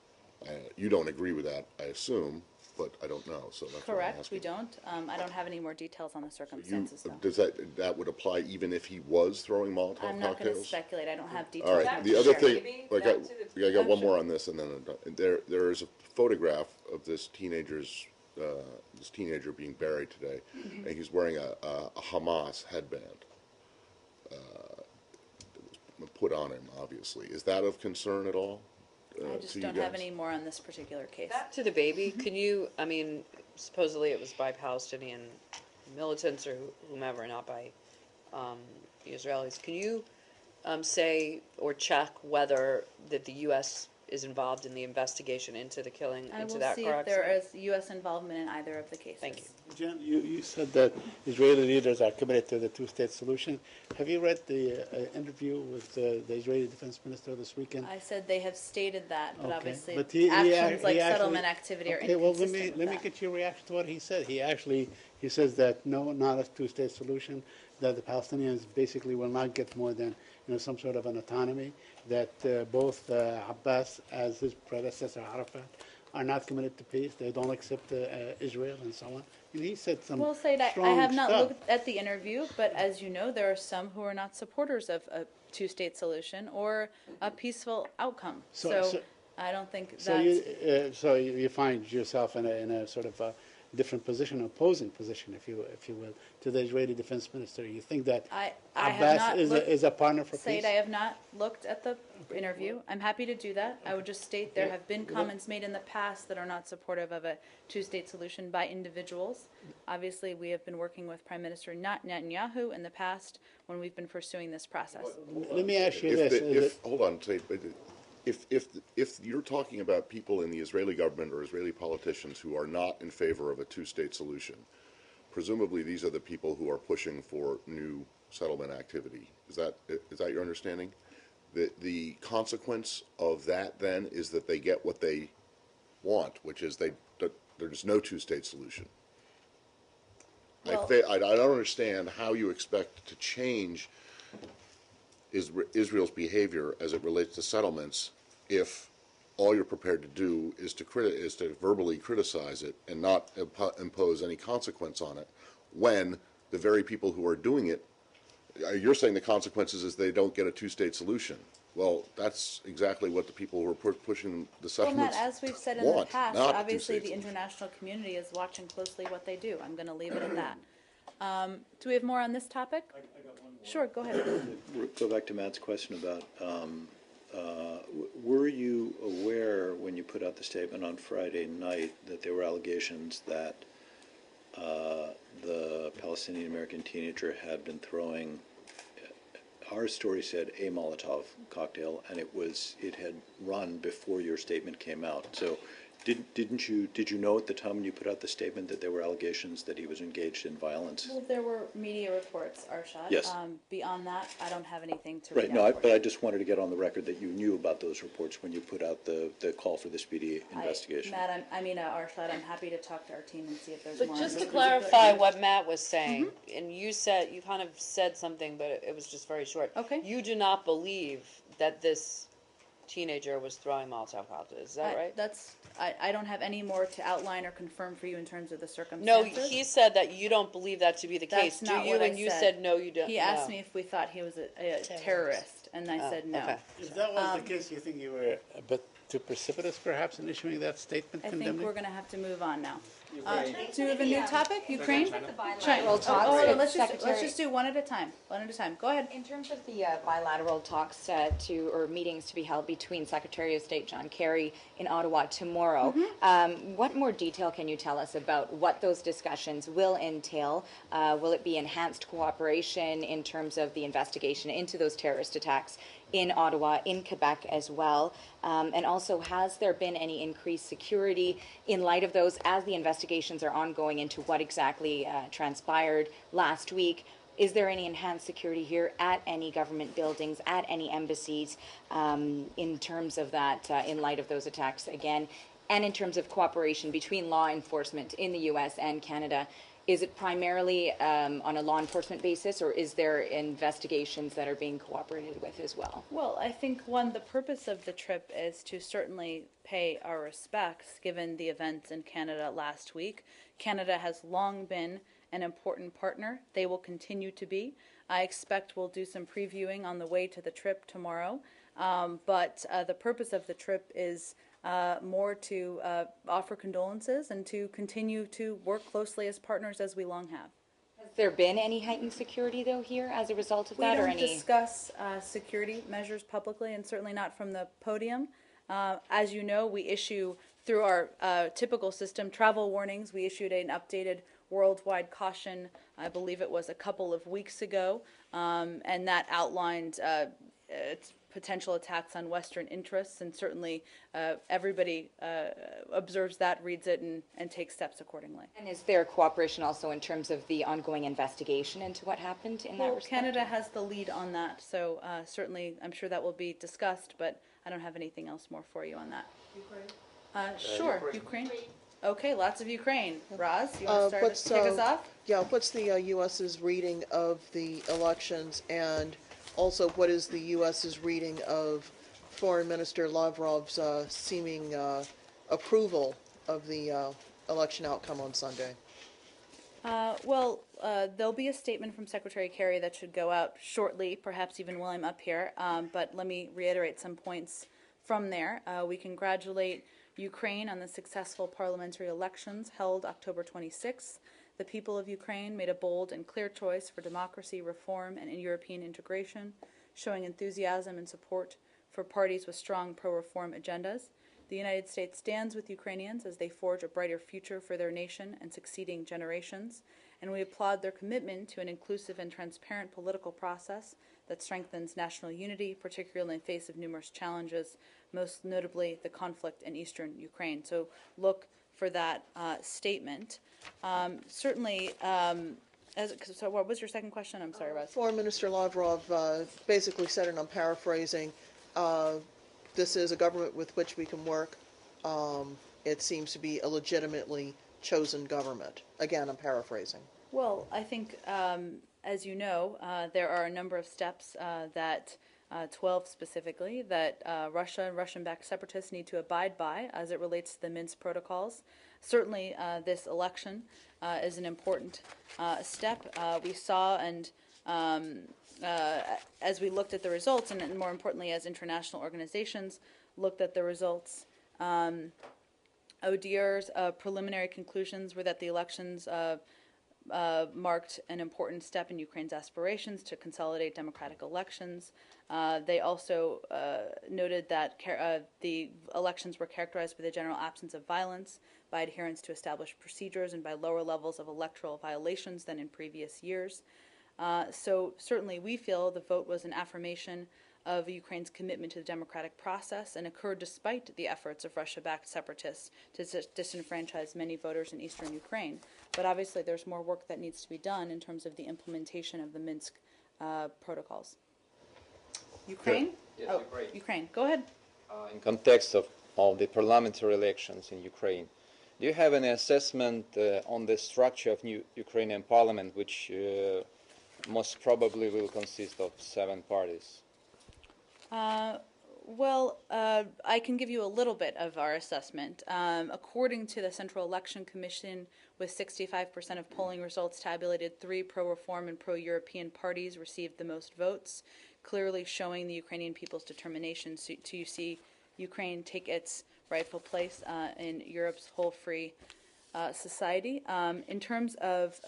You don't agree with that, I assume, but I don't know, so that's what I'm
Correct,
asking.
we don't. I don't have any more details on the circumstances, though.
Does that would apply even if he was throwing Molotov
I'm not going to
cocktails?
speculate, I don't have details.
All
on
right,
it
the
to
other
share.
thing,
Maybe
I got,
back to the-
I got one
sure.
more on this, and then I'm done. There is a photograph of this teenager being buried today,
Mm-hmm.
and he's wearing a Hamas headband. That was put on him, obviously. Is that of concern at all?
I just
to you
don't have
guys?
any more on this particular case.
Back to the baby, can you, I mean, supposedly it was by Palestinian militants or whomever, not by the Israelis. Can you say or check whether that the U.S. is involved in the investigation into the killing,
I
into
will
that
see
car
if there
accident?
is U.S. involvement in either of the cases.
Thank you.
Jen, you said that Israeli leaders are committed to the two-state solution. Have you read the interview with the Israeli defense minister this weekend?
I said they have stated that, but
Okay.
obviously
But he
actions like
actually-
settlement activity are
Okay, well,
inconsistent
let me
with
get your reaction to what he said. He says that no, not a two-state solution, that the Palestinians basically will not get more than some sort of an autonomy, that both Abbas, as his predecessor Arafat, are not committed to peace. They don't accept Israel and so on. And he said some
We'll say that I
strong
have not
stuff.
looked at the interview, but as you know, there are some who are not supporters of a two-state solution or a peaceful outcome. So I don't think that's...
So you find yourself in a sort of a different position, opposing position, if you will, to the Israeli defense minister. You think that
I have
Abbas
not
is a partner for
Said
peace?
I have not looked at the interview. I'm happy to do that. I would just state there have been comments made in the past that are not supportive of a two-state solution by individuals. Obviously, we have been working with Prime Minister Netanyahu in the past when we've been pursuing this process.
Let me ask you
If
this.
the- if- hold on, say, but if you're talking about people in the Israeli government or Israeli politicians who are not in favor of a two-state solution, presumably these are the people who are pushing for new settlement activity. Is that your understanding? The consequence of that then is that they get what they want, which is that there's no two-state solution.
Well-
I don't understand how you expect to change Israel's behavior as it relates to settlements if all you're prepared to do is to verbally criticize it and not impose any consequence on it, when the very people who are doing it, you're saying the consequences is they don't get a two-state solution. Well, that's exactly what the people who are pushing the
Well, Matt,
settlements
as we've said in the
want,
past,
not a
obviously the
two-state
international community is watching closely what they do. I'm going to leave it at that. Do we have more on this topic? I got one more. Sure, go ahead.
Go back to Matt's question about, were you aware when you put out the statement on Friday night that there were allegations that the Palestinian American teenager had been throwing, our story said a Molotov cocktail, and it had run before your statement came out. So did you know at the time when you put out the statement that there were allegations that he was engaged in violence?
Well, there were media reports, Arshad.
Yes.
Beyond that, I don't have anything to
Right,
read
no,
out for
but
you.
I just wanted to get on the record that you knew about those reports when you put out the call for the speedy investigation.
Matt, Arshad, I'm happy to talk to our team and see if there's
But
more.
just to
There's a
clarify
good-
what Matt was saying, and you kind of said something, but it was just very short.
Okay.
You do not believe that this teenager was throwing Molotov cocktails, is that right?
I don't have any more to outline or confirm for you in terms of the
No,
circumstances.
he said that you don't believe that to be the case.
That's
Do
not
you?
what I
And you
said.
said no, you don't.
He asked me if we thought he was a terrorist, and I said no.
okay.
If that was the case, you think you were a bit too precipitous, perhaps, in issuing that statement
I think
condemning?
we're going to have to move on now. Do we have a new topic? Ukraine?
bilateral talks,
Oh,
it's
let's
Secretary-
just do one at a time. One at a time. Go ahead.
In terms of the bilateral talks or meetings to be held between Secretary of State John Kerry in Ottawa tomorrow, what more detail can you tell us about what those discussions will entail? Will it be enhanced cooperation in terms of the investigation into those terrorist attacks in Ottawa, in Quebec as well? And also, has there been any increased security in light of those as the investigations are ongoing into what exactly transpired last week? Is there any enhanced security here at any government buildings, at any embassies, in terms of that, in light of those attacks again? And in terms of cooperation between law enforcement in the U.S. and Canada, Is it primarily on a law enforcement basis, or is there investigations that are being cooperated with as well?
Well, I think, one, the purpose of the trip is to certainly pay our respects given the events in Canada last week. Canada has long been an important partner. They will continue to be. I expect we'll do some previewing on the way to the trip tomorrow. But the purpose of the trip is more to offer condolences and to continue to work closely as partners as we long have.
Has there been any heightened security, though, here as a result of
We
that, or
don't
any?
discuss security measures publicly, and certainly not from the podium. As you know, we issue, through our typical system, travel warnings. We issued an updated worldwide caution, I believe it was a couple of weeks ago, and that outlined potential attacks on Western interests, and certainly everybody observes that, reads it, and takes steps accordingly.
And is there cooperation also in terms of the ongoing investigation into what happened in that respect?
Canada has the lead on that, so certainly I'm sure that will be discussed, but I don't have anything else more for you on that. Ukraine? Sure, Ukraine. Okay, lots of Ukraine. Roz, you want to start to kick us off?
Yeah, what's the U.S.'s reading of the elections, and also what is the U.S.'s reading of Foreign Minister Lavrov's seeming approval of the election outcome on Sunday?
There'll be a statement from Secretary Kerry that should go out shortly, perhaps even while I'm up here, but let me reiterate some points from there. We congratulate Ukraine on the successful parliamentary elections held October 26th. The people of Ukraine made a bold and clear choice for democracy, reform, and European integration, showing enthusiasm and support for parties with strong pro-reform agendas. The United States stands with Ukrainians as they forge a brighter future for their nation and succeeding generations, and we applaud their commitment to an inclusive and transparent political process that strengthens national unity, particularly in the face of numerous challenges, most notably the conflict in eastern Ukraine. So look for that statement. Certainly, so what was your second question? I'm sorry, Roz.
Foreign Minister Lavrov basically said, and I'm paraphrasing, this is a government with which we can work. It seems to be a legitimately chosen government. Again, I'm paraphrasing.
Well, I think, as you know, there are a number of steps that 12 specifically, that Russia and Russian-backed separatists need to abide by as it relates to the Minsk protocols. Certainly, this election is an important step. We saw, and as we looked at the results, and more importantly, as international organizations looked at the results, ODIHR's preliminary conclusions were that the elections marked an important step in Ukraine's aspirations to consolidate democratic elections. They also noted that the elections were characterized by the general absence of violence, by adherence to established procedures, and by lower levels of electoral violations than in previous years. So certainly we feel the vote was an affirmation of Ukraine's commitment to the democratic process and occurred despite the efforts of Russia-backed separatists to disenfranchise many voters in eastern Ukraine. But obviously there's more work that needs to be done in terms of the implementation of the Minsk protocols. Ukraine?
Yes, Ukraine.
Ukraine. Go ahead.
In context of the parliamentary elections in Ukraine, do you have any assessment on the structure of new Ukrainian parliament, which most probably will consist of 7 parties?
I can give you a little bit of our assessment. According to the Central Election Commission, with 65% of polling results tabulated, 3 pro-reform and pro-European parties received the most votes, clearly showing the Ukrainian people's determination to see Ukraine take its rightful place in Europe's whole free society. In terms of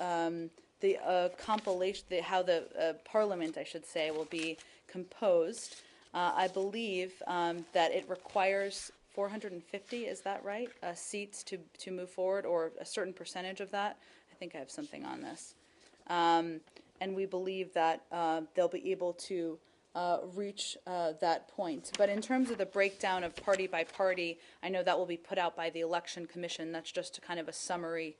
the compilation, how the parliament, I should say, will be composed, I believe that it requires 450, is that right, seats to move forward, or a certain percentage of that. I think I have something on this. And we believe that they'll be able to reach that point. But in terms of the breakdown of party by party, I know that will be put out by the Election Commission. That's just kind of a summary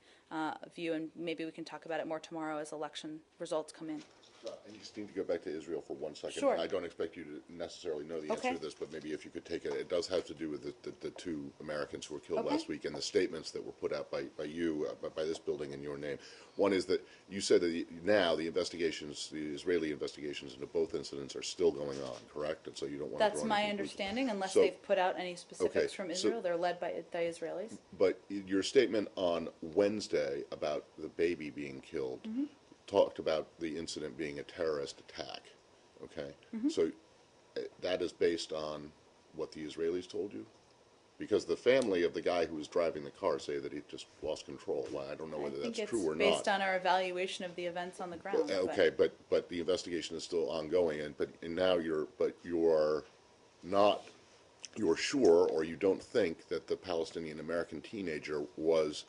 view, and maybe we can talk about it more tomorrow as election results come in.
I just need to go back to Israel for 1 second.
Sure.
I don't expect you to necessarily know the answer
Okay.
to this, but maybe if you could take it. It does have to do with the two Americans who were killed
Okay.
last week and the statements that were put out by you, by this building in your name. One is that you said that now the investigations, the Israeli investigations into both incidents are still going on, correct? And so you don't want to
That's
draw any
my
conclusions.
understanding, unless
So-
they've put out any specifics
Okay,
from
so-
Israel. They're led by the Israelis.
But your statement on Wednesday about the baby being killed
Mm-hmm.
talked about the incident being a terrorist attack, okay?
Mm-hmm.
So that is based on what the Israelis told you? Because the family of the guy who was driving the car say that he just lost control. Well, I don't know
I
whether
think
that's
it's
true or
based
not.
on our evaluation of the events on the ground.
Okay, but the investigation is still ongoing, and now you are not, you're sure or you don't think that the Palestinian American teenager was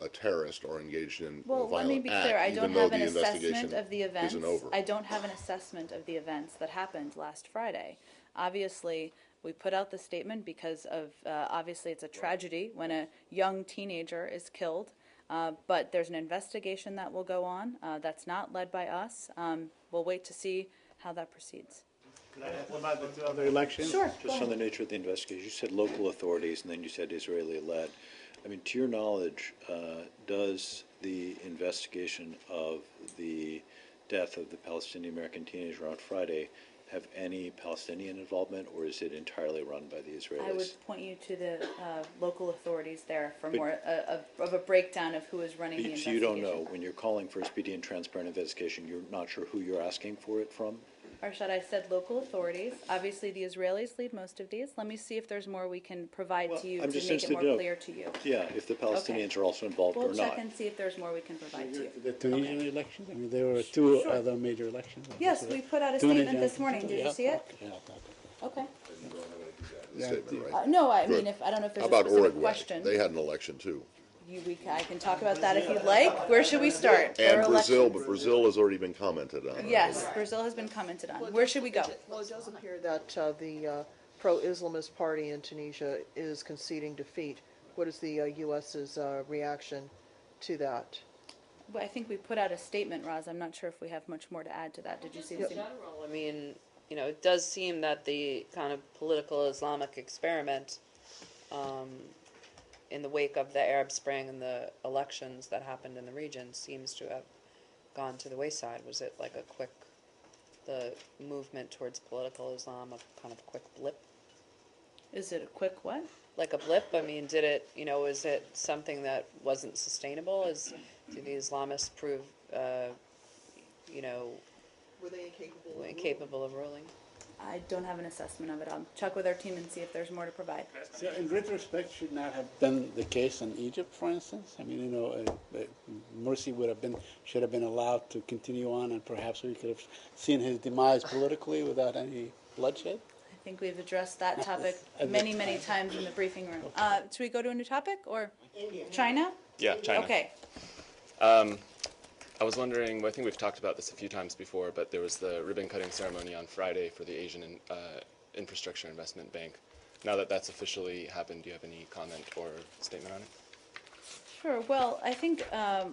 a terrorist or engaged in
Well,
a
let me
violent
be
act,
clear. I
even
don't
though
have
the
an
investigation
assessment of the events.
isn't over.
I don't have an assessment of the events that happened last Friday. Obviously, we put out the statement because of obviously it's a tragedy when a young teenager is killed. But there's an investigation that will go on. That's not led by us. We'll wait to see how that proceeds.
What about the two other elections?
Sure.
Just on the nature of the investigation, you said local authorities, and then you said Israeli-led. I mean, to your knowledge, does the investigation of the death of the Palestinian American teenager on Friday have any Palestinian involvement, or is it entirely run by the Israelis?
I would point you to the local authorities there for
But-
more of a breakdown of who is running the
So
investigation.
you don't know, when you're calling for a speedy and transparent investigation, you're not sure who you're asking for it from?
Arshad, I said local authorities. Obviously, the Israelis lead most of these. Let me see if there's more we can provide to you
I'm
to
just
make it
interested
more
to know.
clear to you.
Yeah, if the Palestinians are also involved or
We'll
not.
check and see if there's more we can provide to you.
The Tunisian elections? I mean, there were two
Sure.
other major elections.
Yes, we put out a
Tunisia
statement this
and-
morning. Did
yeah,
you see it?
okay, yeah,
Okay.
The statement, right?
No, I mean,
Good.
I don't know if
How
there's a
about
specific
Uruguay?
question.
They had an election too.
I can talk about that if you'd like. Where should we start? There
And
are
Brazil,
elections.
but Brazil has already been commented on.
Yes, Brazil has been commented on. Where should we go?
Well, it does appear that the pro-Islamist party in Tunisia is conceding defeat. What is the U.S.'s reaction to that?
Well, I think we put out a statement, Roz. I'm not sure if we have much more to add to that. Did you see the
In
statement?
general, I mean, it does seem that the kind of political Islamic experiment in the wake of the Arab Spring and the elections that happened in the region seems to have gone to the wayside. Was it like the movement towards political Islam, a kind of quick blip?
Is it a quick what?
Like a blip? I mean, did it, is it something that wasn't sustainable? Did the Islamists prove,
Were they incapable?
incapable of ruling?
I don't have an assessment of it. I'll check with our team and see if there's more to provide.
So in retrospect, should not have been the case in Egypt, for instance. I mean, Morsi should have been allowed to continue on, and perhaps we could have seen his demise politically without any bloodshed.
I think we've addressed that topic
At the
many, many times in the briefing room. Should we go to a new topic or China?
Yeah, China.
Okay.
I was wondering, I think we've talked about this a few times before, but there was the ribbon-cutting ceremony on Friday for the Asian Infrastructure Investment Bank. Now that that's officially happened, do you have any comment or statement on it?
Sure. Well, I think as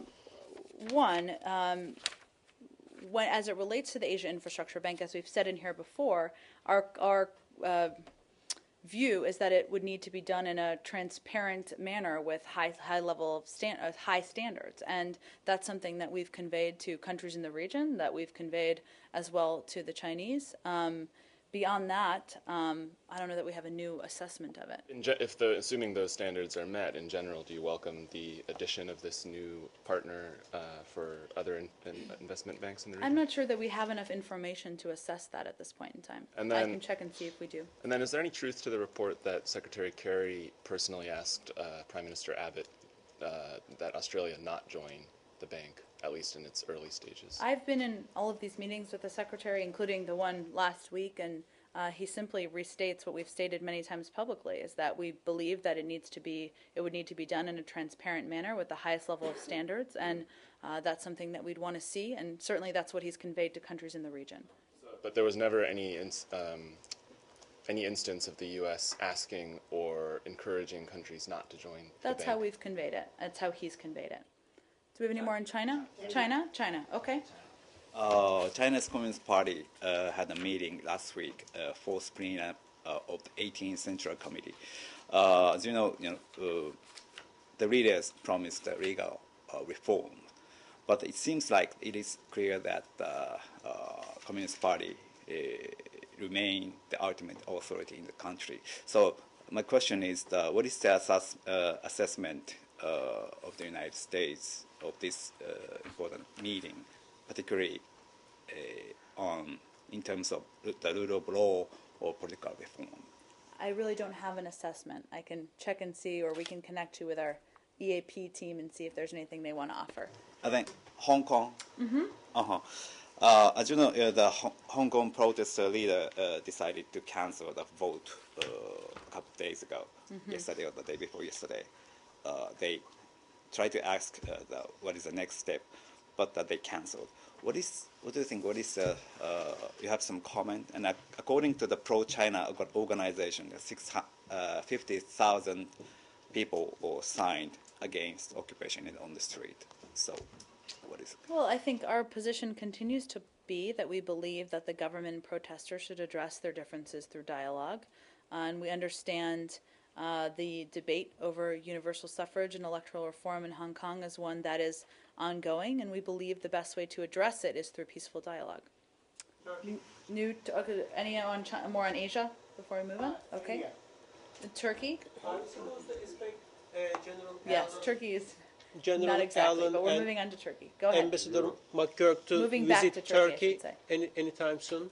it relates to the Asia Infrastructure Bank, as we've said in here before, our view is that it would need to be done in a transparent manner with high standards, and that's something that we've conveyed to countries in the region, that we've conveyed as well to the Chinese. Beyond that, I don't know that we have a new assessment of it.
Assuming those standards are met, in general, do you welcome the addition of this new partner for other investment banks in the region?
I'm not sure that we have enough information to assess that at this point in time.
And
I
then-
can check and see if we do.
And then is there any truth to the report that Secretary Kerry personally asked Prime Minister Abbott that Australia not join the bank, at least in its early stages?
I've been in all of these meetings with the Secretary, including the one last week, and he simply restates what we've stated many times publicly, is that we believe that it would need to be done in a transparent manner with the highest level of standards, and that's something that we'd want to see, and certainly that's what he's conveyed to countries in the region.
But there was never any instance of the U.S. asking or encouraging countries not to join the
That's
bank?
how we've conveyed it. That's how he's conveyed it. we have any more in China? China. Okay.
China's Communist Party had a meeting last week for spinning up of the 18th Central Committee. As you know, the leaders promised legal reform, but it seems like it is clear that the Communist Party remain the ultimate authority in the country. So my question is, what is the assessment of the United States of this important meeting, particularly in terms of the rule of law or political reform?
I really don't have an assessment. I can check and see, or we can connect you with our EAP team and see if there's anything they want to offer.
I think Hong Kong. As you know, the Hong Kong protest leader decided to cancel the vote a couple of days ago, yesterday or the day before yesterday. They tried to ask what is the next step, but they canceled. What do you think? What is you have some comment? And according to the pro-China organization, 50,000 people were signed against occupation on the street. So, what is it?
Well, I think our position continues to be that we believe that the government and protesters should address their differences through dialogue, and we understand the debate over universal suffrage and electoral reform in Hong Kong is one that is ongoing, and we believe the best way to address it is through peaceful dialogue. Any more on Asia before we move on? Okay. Turkey? Yes, Turkey is not exactly,
Allen
but we're
and
moving on to Turkey. Go ahead.
Ambassador McGurk to
Moving back
visit
to Turkey, I should say.
anytime soon.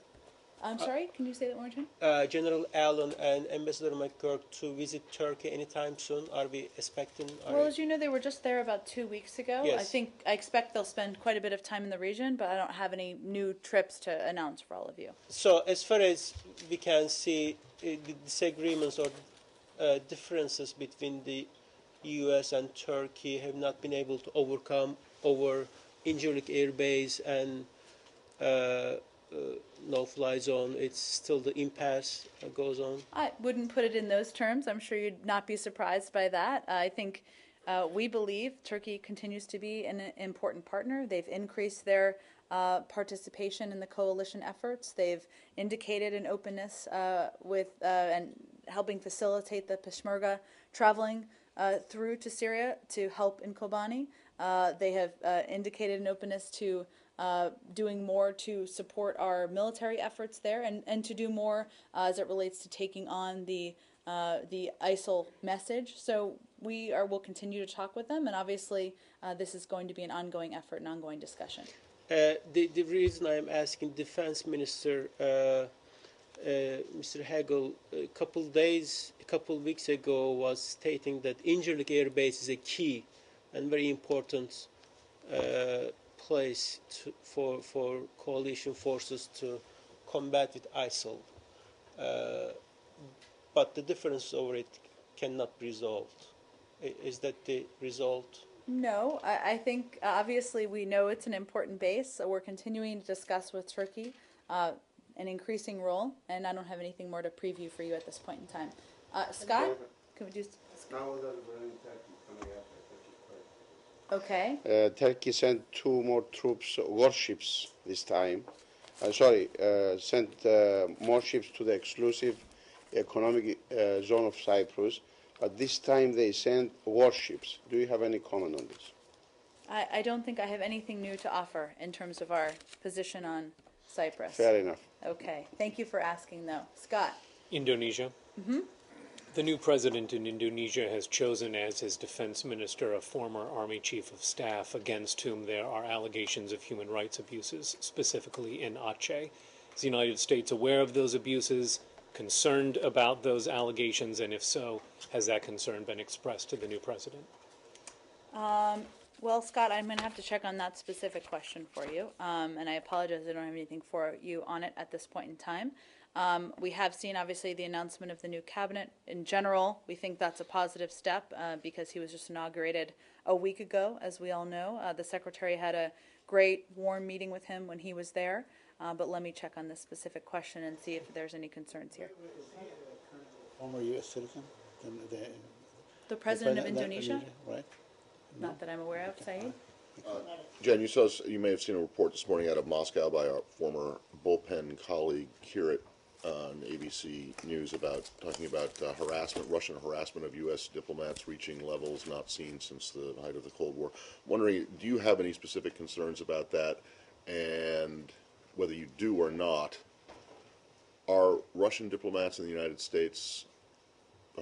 I'm sorry, can you say that one more time?
General Allen and Ambassador McGurk to visit Turkey anytime soon. Are we expecting?
Well, as you know, they were just there about 2 weeks ago.
Yes.
I expect they'll spend quite a bit of time in the region, but I don't have any new trips to announce for all of you.
So, as far as we can see, the disagreements or differences between the U.S. and Turkey have not been able to overcome over Incirlik Air Base and no-fly zone. It's still the impasse goes on.
I wouldn't put it in those terms. I'm sure you'd not be surprised by that. I think we believe Turkey continues to be an important partner. They've increased their participation in the coalition efforts. They've indicated an openness with and helping facilitate the Peshmerga traveling through to Syria to help in Kobani. They have indicated an openness to doing more to support our military efforts there and to do more as it relates to taking on the ISIL message. So will continue to talk with them, and obviously this is going to be an ongoing effort, an ongoing discussion.
The reason I'm asking Defense Minister Mr. Hagel a couple weeks ago was stating that Incirlik Air Base is a key and very important place for coalition forces to combat with ISIL. But the difference over it cannot be resolved. Is that the result?
No, I think obviously we know it's an important base, so we're continuing to discuss with Turkey an increasing role, and I don't have anything more to preview for you at this point in time. Scott, can we do? Okay.
Turkey sent 2 more troops, warships this time. Sent more ships to the exclusive economic zone of Cyprus, but this time they sent warships. Do you have any comment on this?
I don't think I have anything new to offer in terms of our position on Cyprus.
Fair enough.
Okay. Thank you for asking, though. Scott.
Indonesia. The new president in Indonesia has chosen as his defense minister a former army chief of staff against whom there are allegations of human rights abuses, specifically in Aceh. Is the United States aware of those abuses, concerned about those allegations, and if so, has that concern been expressed to the new president?
Well, Scott, I'm going to have to check on that specific question for you, and I apologize I don't have anything for you on it at this point in time. We have seen, obviously, the announcement of the new cabinet. In general, we think that's a positive step because he was just inaugurated a week ago, as we all know. The secretary had a great, warm meeting with him when he was there, but let me check on this specific question and see if there's any concerns here.
Former U.S. citizen?
The president of Indonesia?
Right.
Not that I'm aware of, Saeed.
Jen, you may have seen a report this morning out of Moscow by our former bullpen colleague Kirit on ABC News talking about harassment, Russian harassment of U.S. diplomats reaching levels not seen since the height of the Cold War. Wondering, do you have any specific concerns about that? And whether you do or not, are Russian diplomats in the United States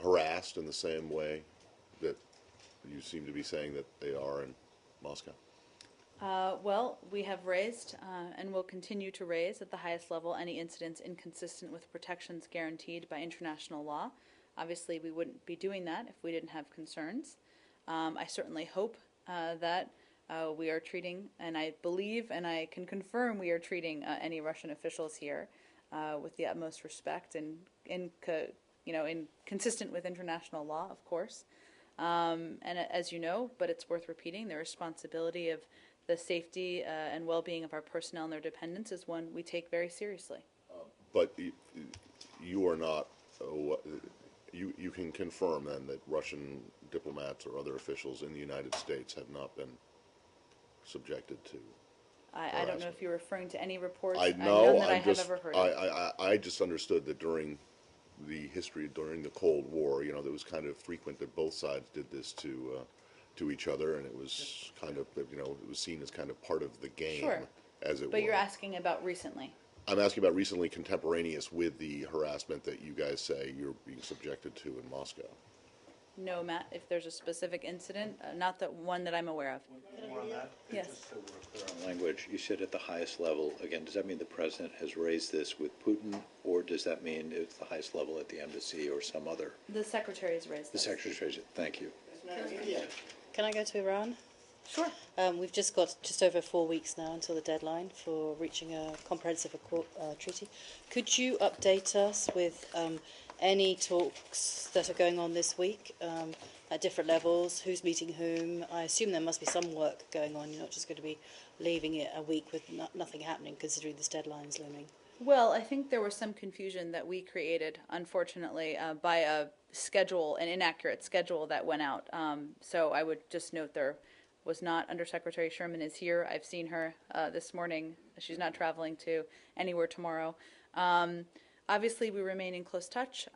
harassed in the same way that you seem to be saying that they are in Moscow?
Well, we have raised and will continue to raise at the highest level any incidents inconsistent with protections guaranteed by international law. Obviously, we wouldn't be doing that if we didn't have concerns. I certainly hope that we are treating, and I believe and I can confirm we are treating any Russian officials here with the utmost respect and consistent with international law, of course. And as you know, but it's worth repeating, the responsibility of the safety and well-being of our personnel and their dependents is one we take very seriously.
But you are not, you can confirm then that Russian diplomats or other officials in the United States have not been subjected to
I don't know if you're referring to any reports.
I know,
None that I have ever heard of.
I just understood that during the history, during the Cold War, it was kind of frequent that both sides did this to each other, and it was kind of, it was seen as kind of part of the game,
Sure.
as it were.
But you're asking about recently.
I'm asking about recently contemporaneous with the harassment that you guys say you're being subjected to in Moscow.
No, Matt, if there's a specific incident, not that one that I'm aware of. Yes.
Language, you said at the highest level. Again, does that mean the president has raised this with Putin, or does that mean it's the highest level at the embassy or some other?
The secretary has raised
The
this.
secretary's raised it. Thank you.
Can I go to Iran?
Sure.
We've just got just over 4 weeks now until the deadline for reaching a comprehensive treaty. Could you update us with any talks that are going on this week at different levels? Who's meeting whom? I assume there must be some work going on. You're not just going to be leaving it a week with nothing happening, considering this deadline's looming.
Well, I think there was some confusion that we created, unfortunately, by a schedule, an inaccurate schedule that went out. So I would just note there was not. Undersecretary Sherman is here. I've seen her this morning. She's not traveling to anywhere tomorrow. Obviously, we remain in close touch.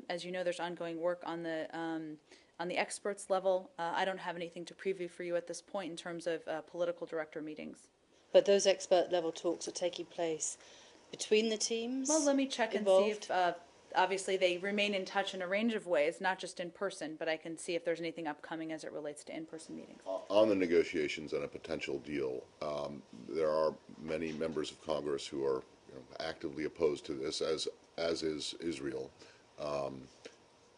As you know, there's ongoing work on the experts level. I don't have anything to preview for you at this point in terms of political director meetings.
But those expert level talks are taking place between the teams?
Well, let me check
involved?
and see if, obviously, they remain in touch in a range of ways, not just in person, but I can see if there's anything upcoming as it relates to in-person meetings.
On the negotiations and a potential deal, there are many members of Congress who are actively opposed to this, as is Israel,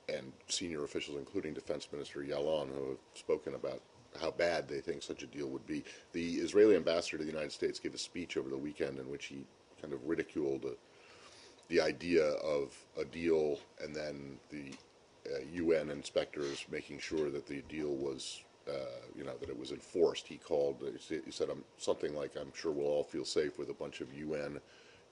and senior officials, including Defense Minister Yalon, who have spoken about how bad they think such a deal would be. The Israeli ambassador to the United States gave a speech over the weekend in which he kind of ridiculed the idea of a deal and then the UN inspectors making sure that the deal was, that it was enforced. He said something like, I'm sure we'll all feel safe with a bunch of UN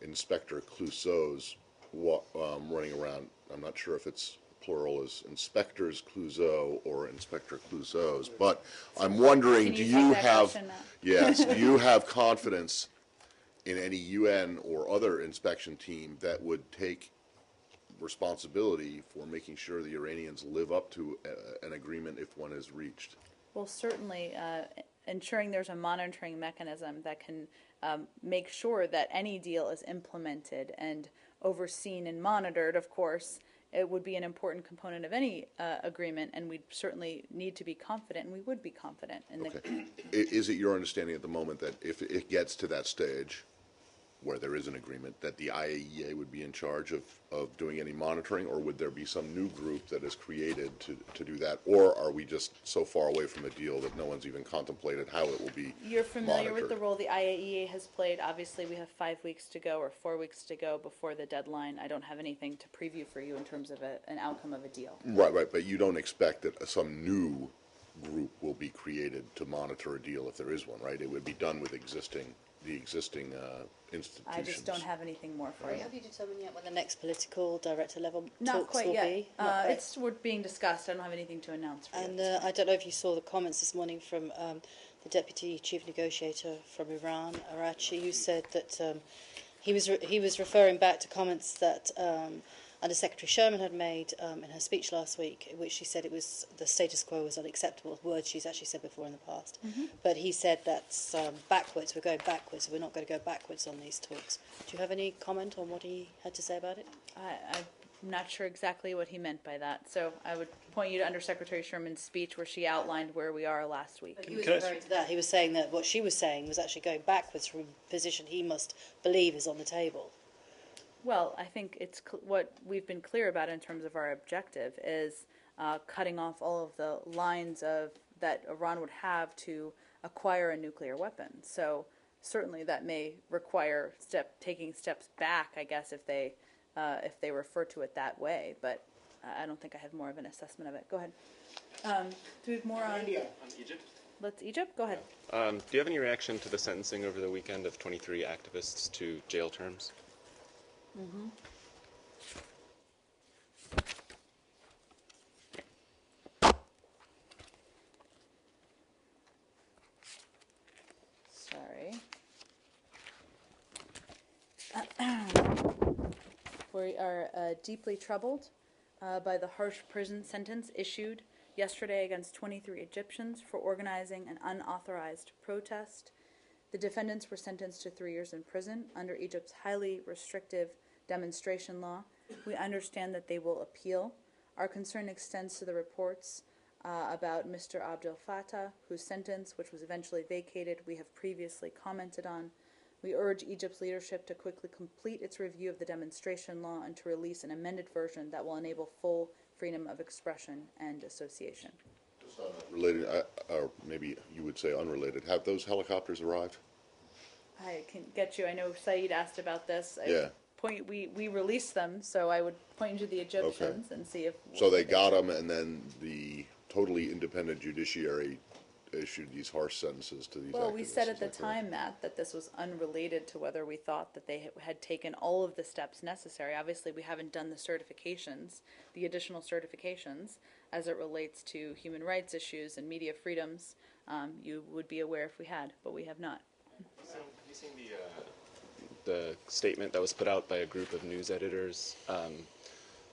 Inspector Clouseaus running around. I'm not sure if it's plural as Inspectors Clouseau or Inspector Clouseaus, but I'm wondering, do you have confidence in any UN or other inspection team that would take responsibility for making sure the Iranians live up to an agreement if one is reached?
Well, certainly ensuring there's a monitoring mechanism that can make sure that any deal is implemented and overseen and monitored, of course, it would be an important component of any agreement, and we'd certainly need to be confident, and we would be confident.
Is it your understanding at the moment that if it gets to that stage where there is an agreement, that the IAEA would be in charge of doing any monitoring, or would there be some new group that is created to do that? Or are we just so far away from a deal that no one's even contemplated how it will be
You're familiar
monitored?
with the role the IAEA has played. Obviously, we have 5 weeks to go or 4 weeks to go before the deadline. I don't have anything to preview for you in terms of an outcome of a deal.
Right, but you don't expect that some new group will be created to monitor a deal if there is one, right? It would be done with the existing institutions.
I just don't have anything more for you.
Have you determined yet when the next political director level
Not
talks
quite
will
yet.
be? Not quite.
We're being discussed. I don't have anything to announce for you.
And I don't know if you saw the comments this morning from the deputy chief negotiator from Iran, Arachi, who said that he was referring back to comments that Under Secretary Sherman had made in her speech last week, in which she said it was the status quo was unacceptable, words she's actually said before in the past. But he said that's backwards, we're going backwards, so we're not going to go backwards on these talks. Do you have any comment on what he had to say about it?
I'm not sure exactly what he meant by that, so I would point you to Undersecretary Sherman's speech where she outlined where we are last week.
He was referring to that. He was saying that what she was saying was actually going backwards from a position he must believe is on the table.
Well, I think it's what we've been clear about in terms of our objective is cutting off all of the lines of that Iran would have to acquire a nuclear weapon. So certainly that may require taking steps back, I guess, if they refer to it that way. But I don't think I have more of an assessment of it. Go ahead. Do we have more on
India? On Egypt?
Let's Egypt. Go ahead.
Do you have any reaction to the sentencing over the weekend of 23 activists to jail terms?
Sorry. We are deeply troubled by the harsh prison sentence issued yesterday against 23 Egyptians for organizing an unauthorized protest. The defendants were sentenced to 3 years in prison under Egypt's highly restrictive demonstration law. We understand that they will appeal. Our concern extends to the reports about Mr. Abdel Fattah, whose sentence, which was eventually vacated, we have previously commented on. We urge Egypt's leadership to quickly complete its review of the demonstration law and to release an amended version that will enable full freedom of expression and association.
Related, or maybe you would say unrelated, have those helicopters arrived?
I can get you. I know Saeed asked about this. We released them, so I would point you to the Egyptians and see if.
So they got them, and then the totally independent judiciary issued these harsh sentences to these.
Well,
activists.
we said at the time, Matt, that this was unrelated to whether we thought that they had taken all of the steps necessary. Obviously, we haven't done the certifications, the additional certifications, as it relates to human rights issues and media freedoms. You would be aware if we had, but we have not.
So, have you seen the statement that was put out by a group of news editors,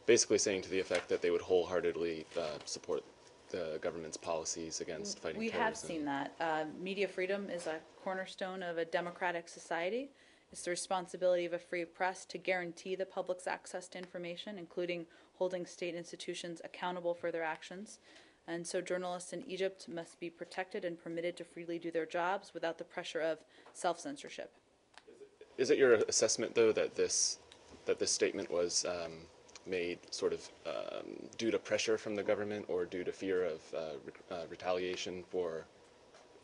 basically saying to the effect that they would wholeheartedly support the government's policies against fighting terrorism?
We have seen that. Media freedom is a cornerstone of a democratic society. It's the responsibility of a free press to guarantee the public's access to information, including holding state institutions accountable for their actions. And so journalists in Egypt must be protected and permitted to freely do their jobs without the pressure of self-censorship.
Is it your assessment, though, that this statement was made sort of due to pressure from the government or due to fear of retaliation for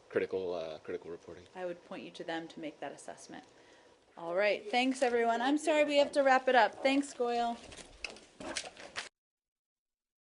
critical reporting?
I would point you to them to make that assessment. All right. Thanks, everyone. I'm sorry we have to wrap it up. Thanks, Goyle.